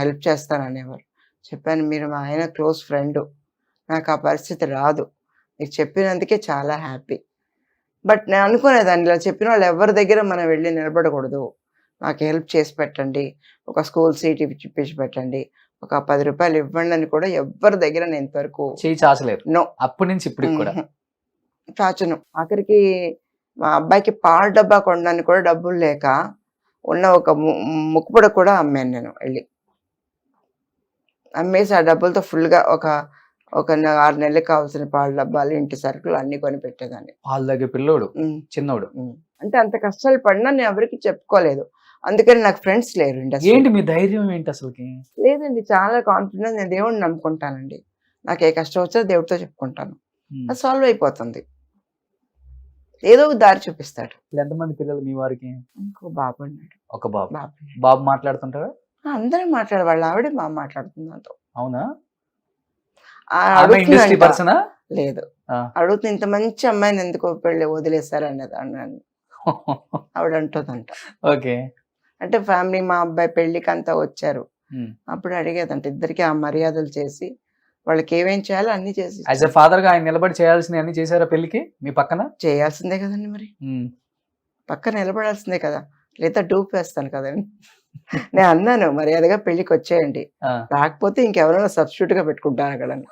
హెల్ప్ చేస్తాను అనేవారు. చెప్పాను, "మీరు మా ఆయన క్లోజ్ ఫ్రెండ్, నాకు ఆ పరిస్థితి రాదు, నీకు చెప్పినందుకే చాలా హ్యాపీ." బట్ నేను అనుకునేదాన్ని, ఇలా చెప్పిన వాళ్ళు ఎవరి దగ్గర మనం వెళ్ళి నిలబడకూడదు. నాకు హెల్ప్ చేసి పెట్టండి, ఒక స్కూల్ సీట్ ఇప్పించి పెట్టండి, ఒక 10 రూపాయలు ఇవ్వండి అని కూడా ఎవరి దగ్గర నేను ఇంతవరకు చేయి చాచలేదు. నో, అప్పటి నుంచి ఇప్పటికి కూడా చాచను. ఆఖరికి మా అబ్బాయికి పాల డబ్బా కొనడానికి కూడా డబ్బులు లేక ఉన్న ఒక ముక్కుపుడ కూడా అమ్మాను నేను వెళ్ళి. అమ్మేసి ఆ డబ్బులతో ఫుల్గా ఒక 6 నెలలకు కావాల్సిన పాల డబ్బాలు, ఇంటి సరుకులు అన్ని కొని పెట్టేదాన్ని. వాళ్ళ దగ్గర పిల్లోడు చిన్నోడు. అంటే అంత కష్టాలు పడినా నేను ఎవరికి చెప్పుకోలేదు, అందుకని నాకు ఫ్రెండ్స్ లేరు. ఏంటి మీ ధైర్యం ఏంటి అసలుకి? లేదండి, చాలా కాన్ఫిడెన్స్. నేను దేవుడిని నమ్ముకుంటానండి, నాకు ఏ కష్టం వచ్చినా దేవుడితో చెప్పుకుంటాను, అది సాల్వ్ అయిపోతుంది, ఏదో ఒక దారి చూపిస్తాడు. ఎంతమంది పిల్లలు మీ వారికి? ఇంకో బాబు అన్నాడు. ఒక బాబు. బాబు మాట్లాడుతుంటారా? అందరూ మాట్లాడే, వాళ్ళ ఆవిడే బాగా మాట్లాడుతుంది నాతో. అవునా? అడుగుతున్నా లేదు, అడుగుతుంది, "ఇంత మంచి అమ్మాయిని ఎందుకు పెళ్ళి వదిలేశారు" అన్నది అన్నాను. ఆవిడ అంటుందంట. ఓకే. అంటే ఫ్యామిలీ, మా అబ్బాయి పెళ్లికి అంతా వచ్చారు, అప్పుడు అడిగేదంట, ఇద్దరికి ఆ మర్యాదలు చేసి వాళ్ళకి ఏమేం చేయాలో అన్ని చేసి. యాజ్ ఎ ఫాదర్ గా ఆయన నిలబడి చేయాల్సింది అన్ని చేశారా పెళ్లికి మీ పక్కన? చేయాల్సిందే కదండి, మరి పక్కన నిలబడాల్సిందే కదా, లేదా డూప్ వేస్తాను కదండి. నేను అన్నాను మర్యాదగా పెళ్లికి వచ్చేయండి, ఆ. రాకపోతే ఇంకెవరైనా సబ్స్టిట్యూట్ గా పెట్టుకుంటాను అక్కడ అని.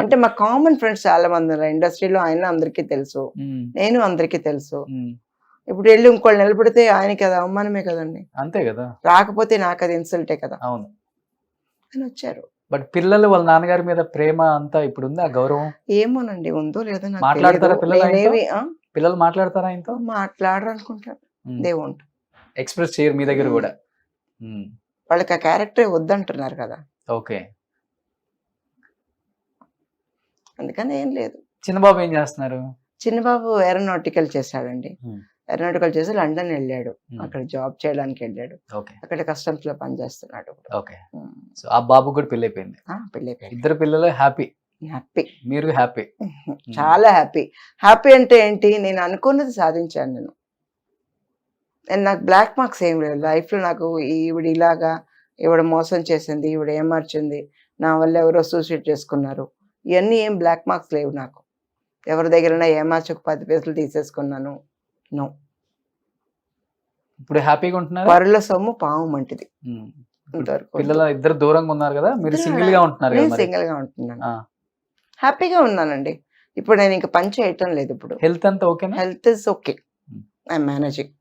అంటే మా కామన్ ఫ్రెండ్స్ చాలా మంది ఉన్నారు ఇండస్ట్రీలో, ఆయన అందరికీ తెలుసు, ఉమ్, నేను అందరికీ తెలుసు. ఉమ్. ఇప్పుడు వెళ్ళి ఇంకోళ్ళు నిలబడితే ఆయనకి అది అవమానమే కదండి, అంతే కదా. రాకపోతే నాకు అది ఇన్సల్టే కదా అవును. అని వచ్చారు. బట్ పిల్లలు వాళ్ళ నాన్నగారి మీద ప్రేమ అంతా ఇప్పుడు ఉంది, ఆ గౌరవం. ఏమోనండి ఉందో లేదో నాకు మాట్లాడతారా తెలియదు. పిల్లలు ఆయనతో? నేనేమి పిల్లలు మాట్లాడతారా ఆయనతో? మాట్లాడరు అనుకుంటాను. They won't. ఎక్స్ప్రెస్ చేయరు మీ దగ్గర ఉమ్. కూడా. ఉమ్, వాళ్ళకి ఆ క్యారెక్టర్ వద్దంటున్నారు కదా, ఓకే. అందుకని ఏం లేదు. చిన్నబాబు ఏం చేస్తున్నారు? చిన్నబాబు ఏరోనాటికల్ చేశాడండి. ఉమ్, ఏరోనాటికల్ చేసి లండన్ వెళ్ళాడు, ఉమ్, అక్కడ జాబ్ చేయడానికి వెళ్ళాడు, ఓకే అక్కడ కస్టమ్స్ లో పనిచేస్తున్నాడు ఇప్పుడు. ఓకే. సో ఆ బాబు కూడా పెళ్లి అయిపోయింది. పెళ్ళి ఇద్దరు పిల్లలు హ్యాపీ, హ్యాపీ, మీరు హ్యాపీ. చాలా హ్యాపీ. హ్యాపీ అంటే ఏంటి, నేను అనుకున్నది సాధించాను నేను. నాకు బ్లాక్ మార్క్స్ ఏం లేదు లైఫ్లో. నాకు ఈవిడ ఇలాగా, ఈవిడ మోసం చేసింది, ఈవిడ ఏమార్చింది, నా వల్ల ఎవరో సూసైడ్ చేసుకున్నారు, ఇవన్నీ ఏం బ్లాక్ మార్క్స్ లేవు నాకు. ఎవరి దగ్గరైనా ఏమార్చి ఒక 10 పైసలు తీసేసుకున్నాను, నో. ఇప్పుడు హ్యాపీగా ఉంటున్నారు. పరుల సొమ్ము పాము వంటిది. ఇంతవరకు పిల్లలు ఇద్దరు దూరంగా ఉన్నారు కదా, మీరు ఇద్దరు సింగిల్ గా ఉంటున్నారు నేను కదా మరి. సింగిల్ గా ఉంటున్నాను, ఆ, హ్యాపీగా ఉన్నానండి. ఇప్పుడు నేను ఇంకా పని చేయటం లేదు. ఇప్పుడు హెల్త్ అంతా ఓకేనా? Health is okay, I'm managing.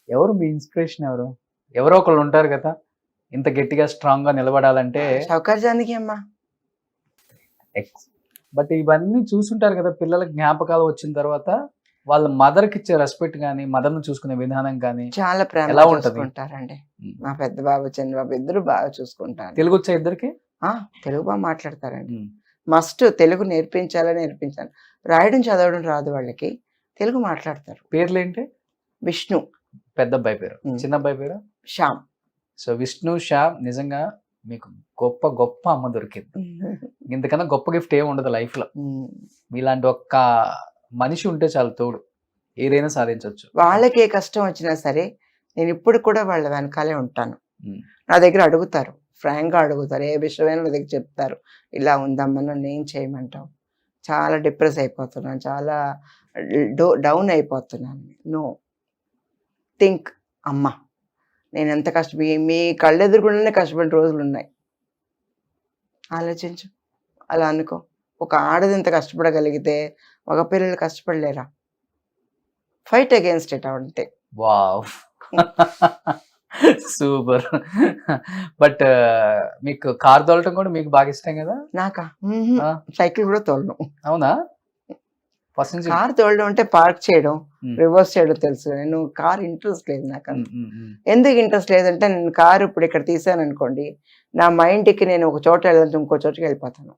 ఎవరు మీ ఇన్స్పిరేషన్? ఎవరో ఒకళ్ళు ఉంటారు కదా, ఇంత గట్టిగా స్ట్రాంగ్ గా నిలబడాలంటే. షౌకర్ జానకి అమ్మా. బట్ ఇవన్నీ చూసుంటారు కదా, పిల్లల జ్ఞాపకాలు వచ్చిన తర్వాత వాళ్ళ మదర్ కి ఇచ్చే రెస్పెక్ట్ కానీ, మదర్ ను చూసుకునే విధానం కానీ చాలా ఎలా ప్రేమ ఉంటది? చూసుకుంటారండి. మా పెద్ద బాబు చిన్న బాబు ఇద్దరు బాగా చూసుకుంటారు. తెలుగు వచ్చా ఇద్దరికి? తెలుగు బాగా మాట్లాడతారండి. మస్ట్ తెలుగు నేర్పించాను. రాయడం చదవడం రాదు వాళ్ళకి, తెలుగు మాట్లాడతారు. పేర్లు ఏంటి? విష్ణు పెద్ద అబ్బాయి పేరు, చిన్న అబ్బాయి పేరు శ్యామ్. సో విష్ణు, శ్యామ్. నిజంగా మీకు గొప్ప గొప్ప అమ్మ దొరికింది. ఇంతకన్నా గొప్ప గిఫ్ట్ ఏమి ఉండదు లైఫ్ లో. మీలాంటి ఒక్క మనిషి ఉంటే చాలా తోడు, ఏదైనా సాధించవచ్చు. వాళ్ళకి ఏ కష్టం వచ్చినా సరే నేను ఇప్పుడు కూడా వాళ్ళ వెనకాలే ఉంటాను. నా దగ్గర అడుగుతారు, ఫ్రాంక్ గా అడుగుతారు, ఏ విషయమైనా నా దగ్గర చెప్తారు, ఇలా ఉందమ్మా నన్ను ఏం చేయమంటావు, చాలా డిప్రెస్ అయిపోతున్నాను, చాలా డౌన్ అయిపోతున్నాను. నో థింక్ అమ్మ, నేను ఎంత కష్టపడి మీ కళ్ళెదురుకుండానే కష్టపడిన రోజులు ఉన్నాయి, ఆలోచించు, అలా అనుకో. ఒక ఆడది ఎంత కష్టపడగలిగితే మగ పిల్లలు కష్టపడలేరా? ఫైట్ అగేన్స్ట్ ఇట్ అంతే. Wow, super. బట్ మీకు కార్ తోలటం కూడా మీకు బాగా ఇష్టం కదా? నాకా సైకిల్ కూడా తోలను. అవునా? ఫస్ట్ నుంచి కార్ తోలడం అంటే పార్క్ చేయడం, రివర్స్ చేయడం తెలుసు. నేను కార్ ఇంట్రెస్ట్ లేదు నాకు. ఎందుకు ఇంట్రెస్ట్ లేదంటే, నేను కారు ఇప్పుడు ఇక్కడ తీసాను అనుకోండి, నా మైండ్కి నేను ఒక చోట వెళ్ళాలంటే ఇంకో చోటుకి వెళ్ళిపోతాను.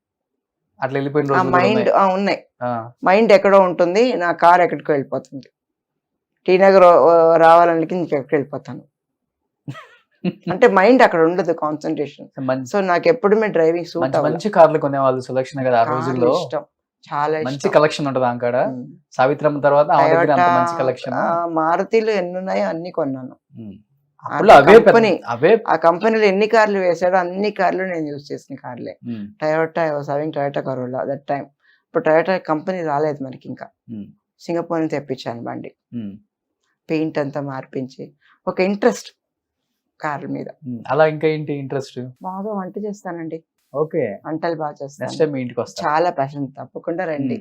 అట్లా వెళ్ళిపోయిన ఆ రోజులు మైండ్ ఉన్నాయి, ఆ, మైండ్ ఎక్కడో ఉంటుంది, నా కార్ ఎక్కడికో వెళ్ళిపోతుంది. టీ నగర్ రావాలనికి ఇంకెక్కడికి వెళ్ళిపోతాను. అంటే మైండ్ అక్కడ ఉండదు, కాన్సన్ట్రేషన్. సో నాకు ఎప్పుడుమే డ్రైవింగ్ సూట్ మంచి మంచి కార్లు కొనేవాళ్ళు సులక్షణ కదా ఆ రోజుల్లో. ఇష్టం, చాలా మంచి కలెక్షన్ ఉంటది అక్కడ. సావిత్రమ్మ తర్వాత ఆమె దగ్గర అంత మంచి కలెక్షన్. మారుతిలో ఎన్ని ఉన్నాయో అన్ని కొన్నాను. అప్పుడు అవే కంపెనీ, అవే ఆ కంపెనీలో ఎన్ని కార్లు వేసాడో అన్ని కార్లు నేను యూజ్ చేసిన కార్లే. Toyota, Toyota Corolla that time. ఇప్పుడు టయోటా కంపెనీ రాలేదు మనకి ఇంకా, సింగపూర్ నుంచి తెప్పించాను బండి, పెయింట్ అంతా మార్పించి. ఒక ఇంట్రెస్ట్ కార్ల మీద. అలా ఇంకా ఏంటి ఇంట్రెస్ట్? బాగా వంట చేస్తానండి. ఓకే, వంటలు బాగా చేస్తాను. నెక్స్ట్ టైం మీ ఇంటికి వస్తా. చాలా ప్యాషన్, తప్పకుండా రండి.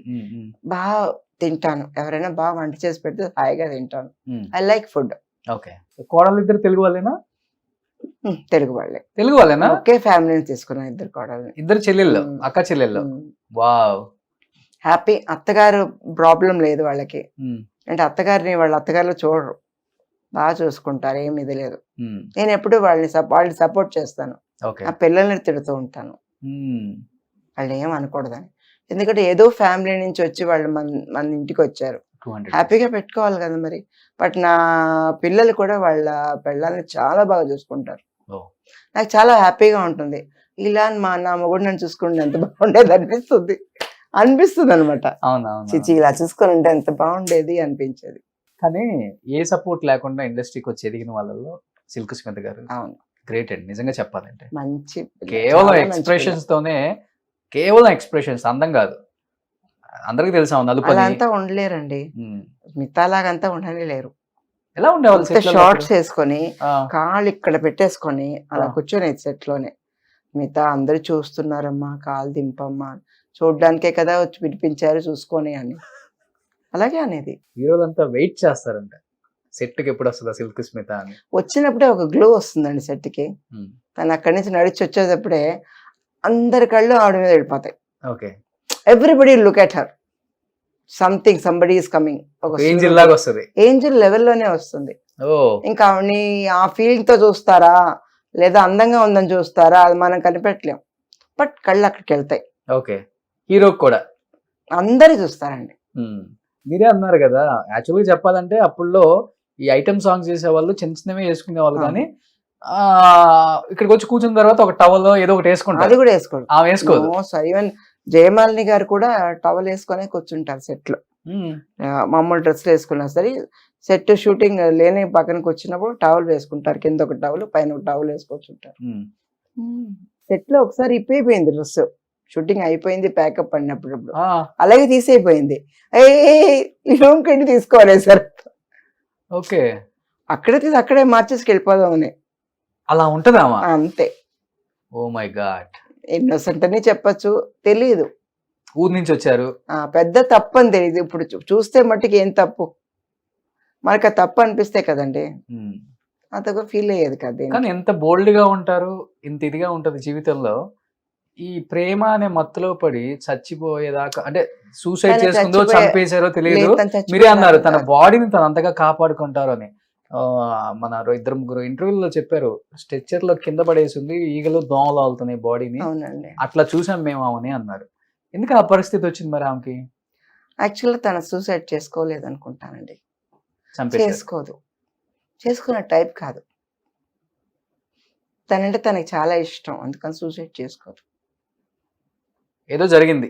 బాగా తింటాను, ఎవరైనా బాగా వంట చేసి పెడితే హాయిగా తింటాను. I like food. ఓకే. కోడలు ఇద్దరు తెలుగు వాళ్ళేనా? తెలుగు వాళ్ళే. తెలుగు వాళ్ళేనా? ఒకే ఫ్యామిలీని తీసుకున్నాను, ఇద్దరు కోడల్ని. ఇద్దరు చెల్లెళ్ళు, అక్క చెల్లెళ్ళు. Wow, happy. అత్తగారు ప్రాబ్లం లేదు వాళ్ళకి, అంటే అత్తగారిని వాళ్ళ అత్తగారులు చూడరు, బాగా చూసుకుంటారు, ఏమి ఇది లేదు. నేను ఎప్పుడు వాళ్ళని సపోర్ట్ చేస్తాను. ఆ పిల్లల్ని తిడుతూ ఉంటాను, వాళ్ళు ఏం అనకూడదని. ఎందుకంటే ఏదో ఫ్యామిలీ నుంచి వచ్చి వాళ్ళు మన ఇంటికి వచ్చారు, హ్యాపీగా పెట్టుకోవాలి కదా మరి. బట్ నా పిల్లలు కూడా వాళ్ళ పిల్లల్ని చాలా బాగా చూసుకుంటారు. నాకు చాలా హ్యాపీగా ఉంటుంది. ఇలా నా మొగుడు నన్ను చూసుకుంటే ఎంత బాగుండేది అనిపిస్తుంది అనమాట. చిచి ఇలా చూసుకొని ఉంటే ఎంత బాగుండేది అనిపించేది. కానీ ఏ సపోర్ట్ లేకుండా ఇండస్ట్రీకి వచ్చి ఎదిగిన వాళ్ళలో సిల్క్ స్మిత గారు అవును, గ్రేట్ అండి నిజంగా చెప్పాలంటే. మంచి, కేవలం ఎక్స్ప్రెషన్స్ తోనే, కేవలం ఎక్స్ప్రెషన్స్, అందం కాదు. అందరికి తెలుసా నలుపు అంతా ఉండలేరండి, మిగతాలాగంతా ఉండనే లేరు. ఎలా ఉండేవాళ్ళు set లలో షార్ట్స్ అప్పుడు? వేసుకొని ఆ, కాళ్ళు ఇక్కడ పెట్టేసుకొని అలా ఆ. కూర్చొని సెట్ లోనే మిగతా అందరూ చూస్తున్నారమ్మా కాలు దింపమ్మా చూడ్డానికే కదా వచ్చి పిలిపించారు చూసుకొని అని అలాగే అనేది. హీరోలంతా వెయిట్ చేస్తారంట సెట్ కి ఎప్పుడు వస్తుందా సిల్క్ స్మిత అని. వచ్చినప్పుడే ఒక గ్లో వస్తుందండి సెట్కి. ఉమ్, తను అక్కడి నుంచి నడిచి వచ్చేటప్పుడే అందరి కళ్ళు ఆవిడ మీద వెళ్ళిపోతాయి. Okay, everybody look at her, somebody is coming. ఒక ఏంజిల్ లాగా వస్తుంది. ఏంజిల్ లెవెల్లోనే వస్తుంది. ఓ, ఇంకా ఆవిడని ఆ ఫీలింగ్ తో చూస్తారా లేదా అందంగా ఉందని చూస్తారా అది మనం కనిపెట్టలేం. బట్ కళ్ళు అక్కడికి వెళ్తాయి, ఓకే, హీరో కూడా. అందరు చూస్తారండి. ఉమ్, మీరే అన్నారు కదా, యాక్చువల్గా చెప్పాలంటే అప్పుల్లో ఈ ఐటమ్ సాంగ్స్ చేసేవాళ్ళు చిన్న చిన్నవే వేసుకునే వాళ్ళు, ఆ. కానీ ఆ ఇక్కడికి వచ్చి కూర్చున్న తర్వాత ఒక టవల్ ఏదో ఒకటి అది వేసుకుంటారు. కూడా వేసుకోడు. ఆమె వేసుకోదు. ఈవెన్ జయమాలిని గారు కూడా టవల్ వేసుకొని కూర్చుంటారు సెట్ లో. ఉమ్, మామూలు డ్రెస్లు వేసుకున్నా సరే సెట్ షూటింగ్ లేని పక్కనకి వచ్చినప్పుడు టవల్ వేసుకుంటారు, కింద ఒక టవల్ పైన ఒక టవల్ వేసుకొచ్చుంటారు. ఉమ్. సెట్ లో ఒకసారి ఇప్పైపోయింది డ్రెస్, షూటింగ్ అయిపోయింది ప్యాకప్ అన్నప్పుడు ఆ, అలాగే తీసేయిపోయింది. ఈ రూమ్ కి తీసుకోవాలి సార్, ఓకే, అక్కడే తీసి అక్కడే మార్చేసి వెళ్ళిపోదామని. అలా ఉంటదామా? అంతే. Oh my God. ఇన్నోసెంట్ అని చెప్పచ్చు, తెలియదు. ఊరు నుంచి వచ్చారు. పెద్ద తప్పు అని తెలియదు. ఇప్పుడు చూస్తే మట్టుకు ఏం తప్పు, మనకు ఆ తప్పు అనిపిస్తే కదండి, ఉమ్. అంతగా ఫీల్ అయ్యేది కదా. కానీ ఎంత బోల్డ్ గా ఉంటారు, ఇంత ఇదిగా ఉంటది జీవితంలో. ఈ ప్రేమ అనే మత్తులో పడి చచ్చిపోయేదాకా, అంటే సూసైడ్ తను చేసుకుందో చచ్చిపోయే- చంపేశారో తెలియదు. లేదు, తను చచ్చిపోయిన మీరే అన్నారు తన తర్వాత. బాడీని తను అంతగా కాపాడుకుంటారు అని. మన ఇద్దరు ముగ్గురు ఇంటర్వ్యూలో చెప్పారు, స్ట్రెచ్చర్ లో కింద పడేసింది, ఈగలు దోమలు ఆలుతున్నాయి బాడీని, అవునండి. అట్లా చూసాం మేము ఆమెని అన్నారు. ఎందుకు ఆ పరిస్థితి వచ్చింది మరి ఆమెకి? యాక్చువల్గా తను సూసైడ్ చేసుకోలేదు అనుకుంటానండి. చంపేశారు. చేసుకోదు, చేసుకున్న టైప్ కాదు. తనంటే తనకి చాలా ఇష్టం, అందుకని సూసైడ్ చేసుకోదు. ఏదో జరిగింది.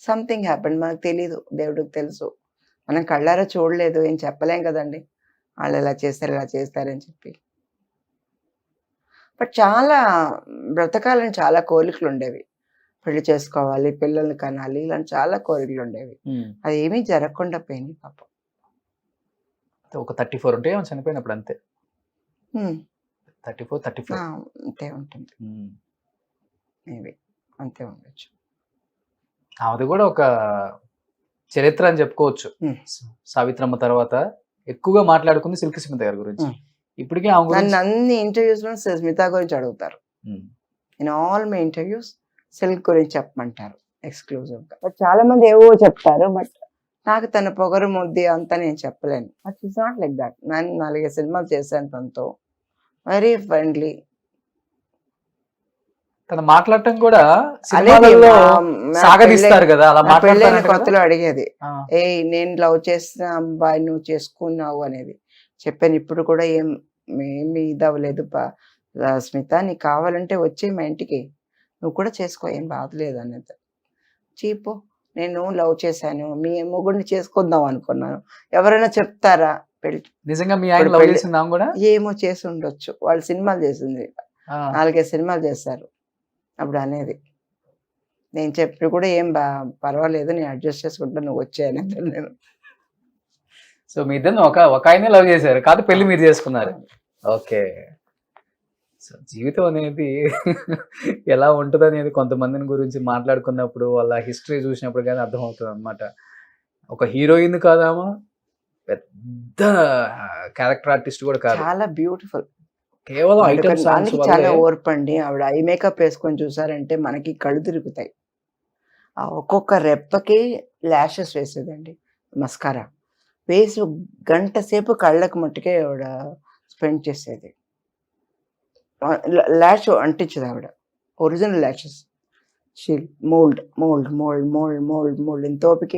సంథింగ్ హ్యాపెండ్, మనకు తెలీదు, దేవుడికి తెలుసు. మనం కళ్ళారా చూడలేదు, ఏం చెప్పలేం కదండి వాళ్ళు ఇలా చేస్తారని చెప్పి. బట్ చాలా బ్రతకాలని చాలా కోరికలు ఉండేవి. పెళ్లి చేసుకోవాలి, పిల్లల్ని కనాలి, ఇలాంటి చాలా కోరికలు ఉండేవి. ఉమ్. అది ఏమీ జరగకుండా పోయింది పాపం. ఒక 34 ఉంటే ఆమె చనిపోయినప్పుడు అంతే. హ్మ్. 34. అంతే ఉంటుంది, మేబీ అంతే ఉండొచ్చు. ఆమెది కూడా ఒక చరిత్ర అని చెప్పుకోవచ్చు. Hmm. సావిత్రమ్మ తర్వాత ఎక్కువగా మాట్లాడుకుంది సిల్క్ స్మిత గారి గురించి. Hmm. ఇప్పటికీ ఆమె నన్ను గురించి అన్ని ఇంటర్వ్యూస్ లో స్మిత గురించి అడుగుతారు. In all my interviews silk గురించి చెప్పమంటారు ఎక్స్క్లూజివ్ గా. బట్ చాలా మంది ఏవో చెప్తారు, బట్ నాకు తన పొగరు ముద్ది అంతా నేను చెప్పలేను. But it's not like that. నేను 4 సినిమాలు చేశాను తనతో, వెరీ ఫ్రెండ్లీ. తన మాట్లాడటం కూడా సినిమాలలో సాగదీస్తారు కదా, అలా పెళ్ళైన మాట్లాడతారంట కదా? కొత్తలో అడిగేది, ఆ, నేను లవ్ చేసిన అబ్బాయి నువ్వు చేసుకున్నావు అనేది. చెప్పాను, ఇప్పుడు కూడా ఏమి ఇదవ్వలేదు స్మిత, నీకు కావాలంటే వచ్చే మా ఇంటికి, నువ్వు కూడా చేసుకో, ఏం బాధలేదు అనేది. చీపు, నేను లవ్ చేశాను, మీ మొగుడిని చేసుకుందాం అనుకున్నాను, ఎవరైనా చెప్తారా? పెళ్లి నిజంగా మీ ఆయన లవ్ చేసింది ఆమె కూడా? ఏమో చేసి ఉండొచ్చు, వాళ్ళు సినిమాలు చేసింది, ఆ, 4 సినిమాలు చేశారు. అప్పుడు అనేది నేను చెప్పి కూడా ఏం పర్వాలేదు, నేను అడ్జస్ట్ చేసుకుంటా, నువ్వు వచ్చాయని నేను. సో మీ ఇద్దరు ఒక ఆయనే లవ్ చేశారు, కాదు పెళ్లి మీరు చేసుకున్నారు. ఓకే. సో జీవితం అనేది ఎలా ఉంటుంది అనేది కొంతమందిని గురించి మాట్లాడుకున్నప్పుడు, వాళ్ళ హిస్టరీ చూసినప్పుడు కానీ అర్థమవుతుంది అనమాట. ఒక హీరోయిన్ కాదామా, పెద్ద క్యారెక్టర్ ఆర్టిస్ట్ కూడా కాదు, చాలా బ్యూటిఫుల్. కేవలం ఐటమ్ సాంగ్స్ దానికి చాలా ఓర్పండి. ఆవిడ ఐ మేకప్ వేసుకొని చూసారంటే మనకి కళ్ళు తిరుగుతాయి. ఆ ఒక్కొక్క రెప్పకి ల్యాషెస్ వేసేదండి, మస్కారా వేసి గంట సేపు కళ్ళకు మట్టుకే ఆవిడ స్పెండ్ చేసేది. ల్యాష్ అంటించదు ఆవిడ, original lashes. Mould mould mould mould mould mould ఎంత ఓపిక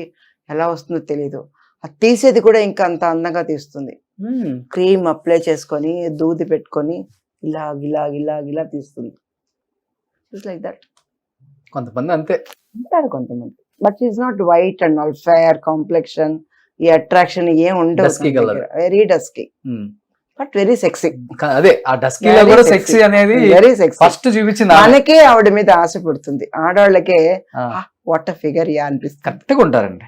ఎలా వస్తుందో తెలీదు. అది తీసేది కూడా ఇంకా అంత అందంగా తీస్తుంది. క్రీమ్ అప్లై చేసుకొని దూది పెట్టుకొని ఇలా తీస్తుంది. Like that. కొంతమంది అంతే ఉంటారు కొంతమంది, but is not white and all fair complexion, ఈ అట్రాక్షన్ ఏం Dusky colour. ఉండదు. Very dusky but very sexy. అదే ఆ డస్కీ లో కూడా సెక్సీ అనేది వెరీ సెక్సీ. ఫస్ట్ చూపించింది ఆమె. మనకే ఆవిడ మీద ఆశ పుడుతుంది, ఆడవాళ్ళకే వాట్ ఫిగర్ యా అనిపిస్తుంది. కరెక్ట్గా ఉంటారండి.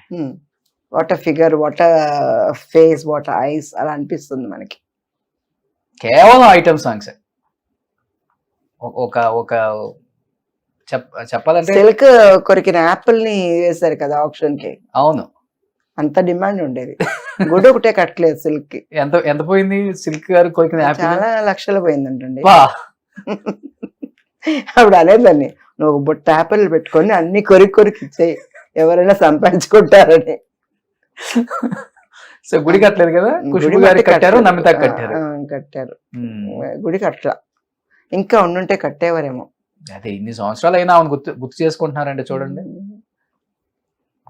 What a figure, what a face, what ice అలా అనిపిస్తుంది మనకి. కేవలం ఐటమ్ సాంగ్స్. ఒక ఒక చెప్పాలంటే సిల్క్ కొరికిన యాపిల్ ని వేశారు కదా ఆప్షన్ కి, అవును. అంత డిమాండ్ ఉండేది. గుడి ఒకటే కట్టలేదు సిల్క్ కి, ఎంత పోయింది సిల్క్ గారు కొరికిన యాపిల్? చాలా లక్షలు పోయిందంటండి. వా! అప్పుడు అనేదాన్ని, నువ్వు ఒక బుట్ట యాపిల్ పెట్టుకొని అన్ని కొరికి ఇచ్చేయి, ఎవరైనా సంపాదించుకుంటారని. సో గుడి కట్టలేదు కదా, ఖుష్బు గుడి గారికి మట్టి కట్టారు, కట్టలేదు. నమిత కట్టారు. కట్టారు. మ్మ్. గుడి కట్ల, ఇంకా ఉండుంటే కట్టేవారేమో. అదే ఇన్ని సంవత్సరాలు అయినా ఆమెను గుర్తు చేసుకుంటున్నారండి చూడండి.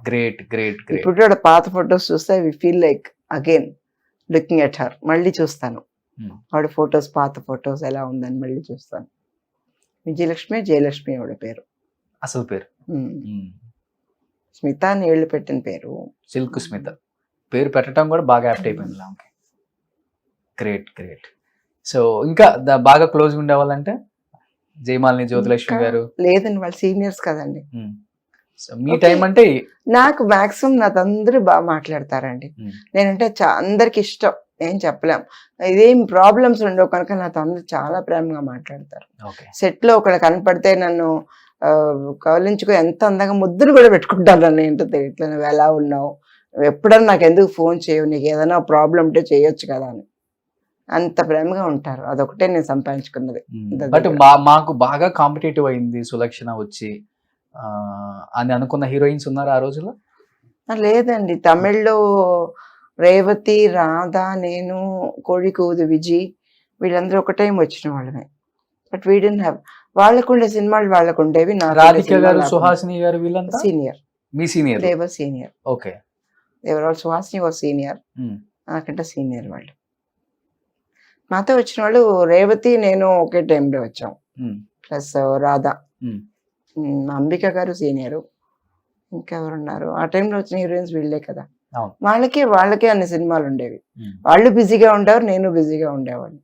Great great great. ఇప్పుడు కూడా పాత ఫొటోస్ చూస్తే we feel like again looking at her. మళ్ళీ చూస్తాను ఆవిడ ఫొటోస్, పాత ఫొటోస్ ఎలా ఉందని మళ్ళీ చూస్తాను. జయలక్ష్మి ఆవిడ పేరు, అసలు పేరు స్మిత అని ఏళ్ళు పెట్టిన పేరు. సిల్క్ స్మిత పేరు పెట్టడం కూడా బాగా యాప్ట్ అయిపోయింది ఆమెకి. Great great. సో ఇంకా బాగా క్లోజ్ ఉండేవాళ్ళంటే జయమాలిని, జ్యోతిలక్ష్మి గారు? లేదండి, వాళ్ళు సీనియర్స్ కదండి. సో మీ టైం అంటే నాకు మాక్సిమం నాతో అందరూ బాగా మాట్లాడతారండి. నేనంటే అందరికి ఇష్టం, ఏం చెప్పలేం. ఇదేం ప్రాబ్లమ్స్ ఉండవు కనుక నాతో అందరూ చాలా ప్రేమగా మాట్లాడతారు. సెట్ లో ఒకళ్ళు కనపడితే నన్ను కవలించుకో ఎంత అందంగా ముద్దులు కూడా పెట్టుకుంటాను. నన్ను ఏంటో తెలియట్లే, నువ్వు ఎలా ఉన్నావు, ఎప్పుడన్నా నాకు ఎందుకు ఫోన్ చేయవు, నీకు ఏదైనా ప్రాబ్లం ఉంటే చేయొచ్చు కదా అని అంత ప్రేమగా ఉంటారు. అదొకటే నేను సంపాదించుకున్నది. బట్ మాకు బాగా కాంపిటేటివ్ అయింది సులక్షణ వచ్చి అని అనుకున్న హీరోయిన్స్ ఉన్నారు ఆ రోజుల్లో? లేదండి, తమిళ్లో రేవతి, రాధా, నేను, కోడికూదు విజయ్, వీళ్ళందరూ ఒక టైం వచ్చిన వాళ్ళమే. బట్ వీ డెంట్ హ్యావ్, వాళ్ళకుండే సినిమాలు వాళ్ళకు ఉండేవి. రాధిక గారు, సుహాసిని గారు వీళ్ళంతా సీనియర్. మీ senior? They were senior. Okay. They were Suhasini was senior, నాకంటే సీనియర్ వాళ్ళు. మాతో వచ్చిన వాళ్ళు రేవతి, నేను ఒకే టైంలో వచ్చాం. ప్లస్ రాధా, అంబిక గారు సీనియరు, ఇంకెవరున్నారు ఆ టైంలో వచ్చిన హీరోయిన్స్ వీళ్ళే కదా. వాళ్ళకే అన్ని సినిమాలు ఉండేవి. వాళ్ళు బిజీగా ఉండేవారు, నేను బిజీగా ఉండేవాడిని.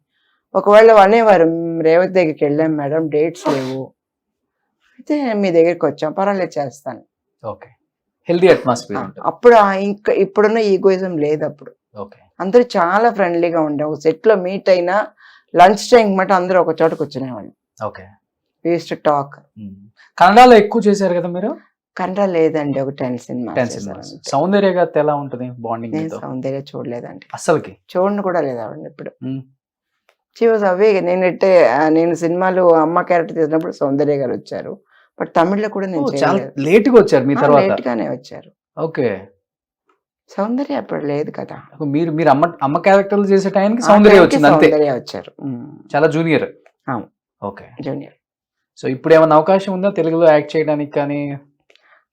ఒకవేళ అనేవారు, రేవతి దగ్గరికి వెళ్ళాం మేడం, డేట్స్ లేవు, అయితే మీ దగ్గరికి వచ్చాం, పర్వాలేదు చేస్తాను. ఓకే. Healthy atmosphere. అప్పుడు ఇంకా ఇప్పుడున్న ఈగోయిజం లేదు. అప్పుడు అందరూ చాలా ఫ్రెండ్లీగా ఉండేవు. సెట్ లో మీట్ అయినా లంచ్ టైం మాట అందరూ ఒక చోట కూర్చునేవాళ్ళు. Okay. We used to talk. కన్నడలో ఎక్కువ చేశారు కదా మీరు? కన్నడ లేదండి, ఒక 10 సినిమాస్. సౌందర్య గారితో ఎలా ఉంటుంది బాండింగ్? నేను సౌందర్య చూడలేదండి, అసలుకి చూడను కూడా లేదు ఆవిడ ఇప్పుడు. షీ వాజ్ అవే. నేను సినిమాలు అమ్మ క్యారెక్టర్ చేసినప్పుడు సౌందర్య గారు వచ్చారు. బట్ తమిళ్లో కూడా నేను చాలా లేట్ గా వచ్చారు, మీ తర్వాత లేట్ గానే వచ్చారు. ఓకే. సౌందర్య అప్పుడు లేదు కదా. మీరు అమ్మ క్యారెక్టర్లు చేసే టైంకి సౌందర్య వచ్చింది అంతే. సౌందర్య వచ్చారు, చాలా జూనియర్. Okay, junior. సో ఇప్పుడు ఏమైనా అవకాశం ఉందా తెలుగులో యాక్ట్ చేయడానికి? కానీ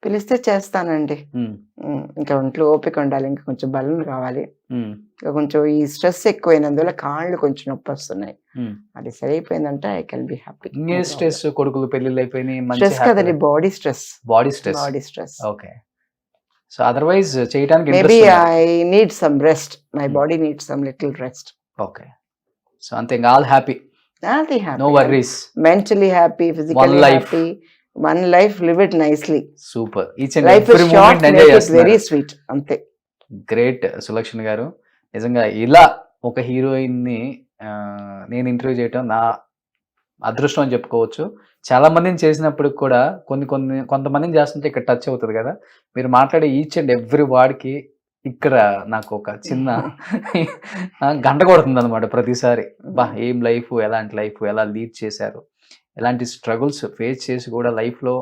పిలిస్తే చేస్తానండి. ఇంకా ఒంట్లో ఓపిక ఉండాలి, ఇంకా కొంచెం బలం కావాలి, ఇంకా కొంచెం ఈ స్ట్రెస్ ఎక్కువైనందువల్ల కాళ్ళు కొంచెం నొప్పి వస్తున్నాయి. అది సరైపోయిందంటే I can be happy. Stress, కొడుకులు పెళ్లిళ్ళు అయిపోయినాయి, స్ట్రెస్ కదండి, body stress. Body stress. Okay. So otherwise చేయడానికి maybe I need some rest, my body need some little rest. Okay. So అంతే, all happy, no worries, mentally happy, physically happy. One life, live it nicely. Super. Each and life every is short, moment enjoy make it very sweet. అంతే. Great Sulakshana గారు. నిజంగా ఇలా ఒక heroine ని నేను interview చేయటం నా అదృష్టం అని చెప్పుకోవచ్చు. చాలా మందిని చేసినప్పుడు కూడా కొంతమందిని చేస్తుంటే ఇక్కడ టచ్ అవుతుంది కదా. మీరు మాట్లాడే ఈచ్ అండ్ ఎవ్రీ వార్డ్కి ఇక్కడ నాకు ఒక చిన్న గంట కొడుతుంది అనమాట ప్రతిసారి. బా, ఏం లైఫ్, ఎలాంటి లైఫ్, ఎలా లీడ్ చేశారు, ఎలాంటి స్ట్రగుల్స్ ఫేస్ చేసి కూడా లైఫ్లో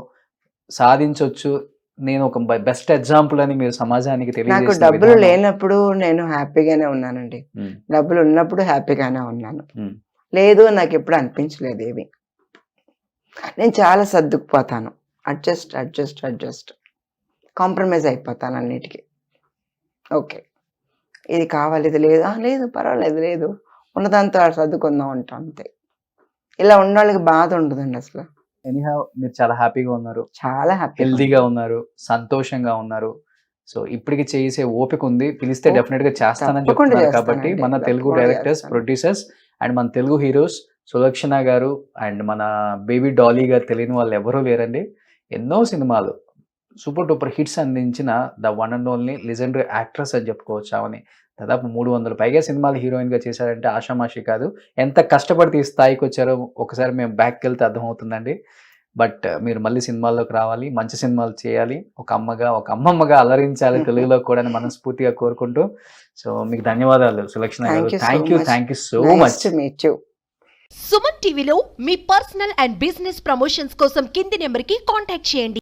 సాధించవచ్చు. నేను ఒక బెస్ట్ ఎగ్జాంపుల్ అని మీరు సమాజానికి తెలియజేస్తారు. నాకు డబ్బులు లేనప్పుడు నేను హ్యాపీగానే ఉన్నానండి, డబ్బులు ఉన్నప్పుడు హ్యాపీగానే ఉన్నాను. లేదు నాకు ఎప్పుడు అనిపించలేదు ఏమి. నేను చాలా సర్దుకుపోతాను, అడ్జస్ట్ కాంప్రమైజ్ అయిపోతాను అన్నిటికీ. ఓకే, ఇది కావాలి, ఇది లేదు పర్వాలేదు, లేదు ఉన్నదాంతో సర్దుకుందాం అంటాం అంతే. ఇలా ఉన్న వాళ్ళకి బాధ ఉండదండి అసలు. ఎనీహౌ మీరు చాలా హ్యాపీగా ఉన్నారు, చాలా హ్యాపీ, హెల్దీగా ఉన్నారు, సంతోషంగా ఉన్నారు. సో ఇప్పటికి చేసే ఓపిక ఉంది, పిలిస్తే డెఫినెట్ గా చేస్తానని చెప్తున్నారు. కాబట్టి మన తెలుగు డైరెక్టర్స్, ప్రొడ్యూసర్స్ అండ్ మన తెలుగు హీరోస్ సులక్షణ గారు అండ్ మన బేబీ డాలీ గారు తెలియని వాళ్ళు ఎవరూ లేరండి. ఎన్నో సినిమాలు సూపర్ డూపర్ హిట్స్ అందించిన the one and only legendary actress అని చెప్పుకోవచ్చు ఆమెని. దాదాపు 300 పైగా సినిమాలు హీరోయిన్‌గా చేశారంటే ఆషామాషీ కాదు. ఎంత కష్టపడితే ఈ స్థాయికొచ్చారో ఒకసారి మేము బ్యాక్‌కెళ్తే అర్థమవుతుందండి. బట్ మీరు మళ్ళీ సినిమాల్లోకి రావాలి. మంచి సినిమాలు చేయాలి. ఒక అమ్మగా, ఒక అమ్మమ్మగా అలరించాలి తెలుగులో కూడా అని మనస్ఫూర్తిగా కోరుకుంటూ, సో మీకు ధన్యవాదాలు సులక్షణ గారు. Thank you so much. Thank you so Nice much. to meet you. Suman టీవీలో మీ పర్సనల్ అండ్ బిజినెస్ ప్రమోషన్స్ కోసం కింది నెంబర్కి కాంటాక్ట్ చేయండి.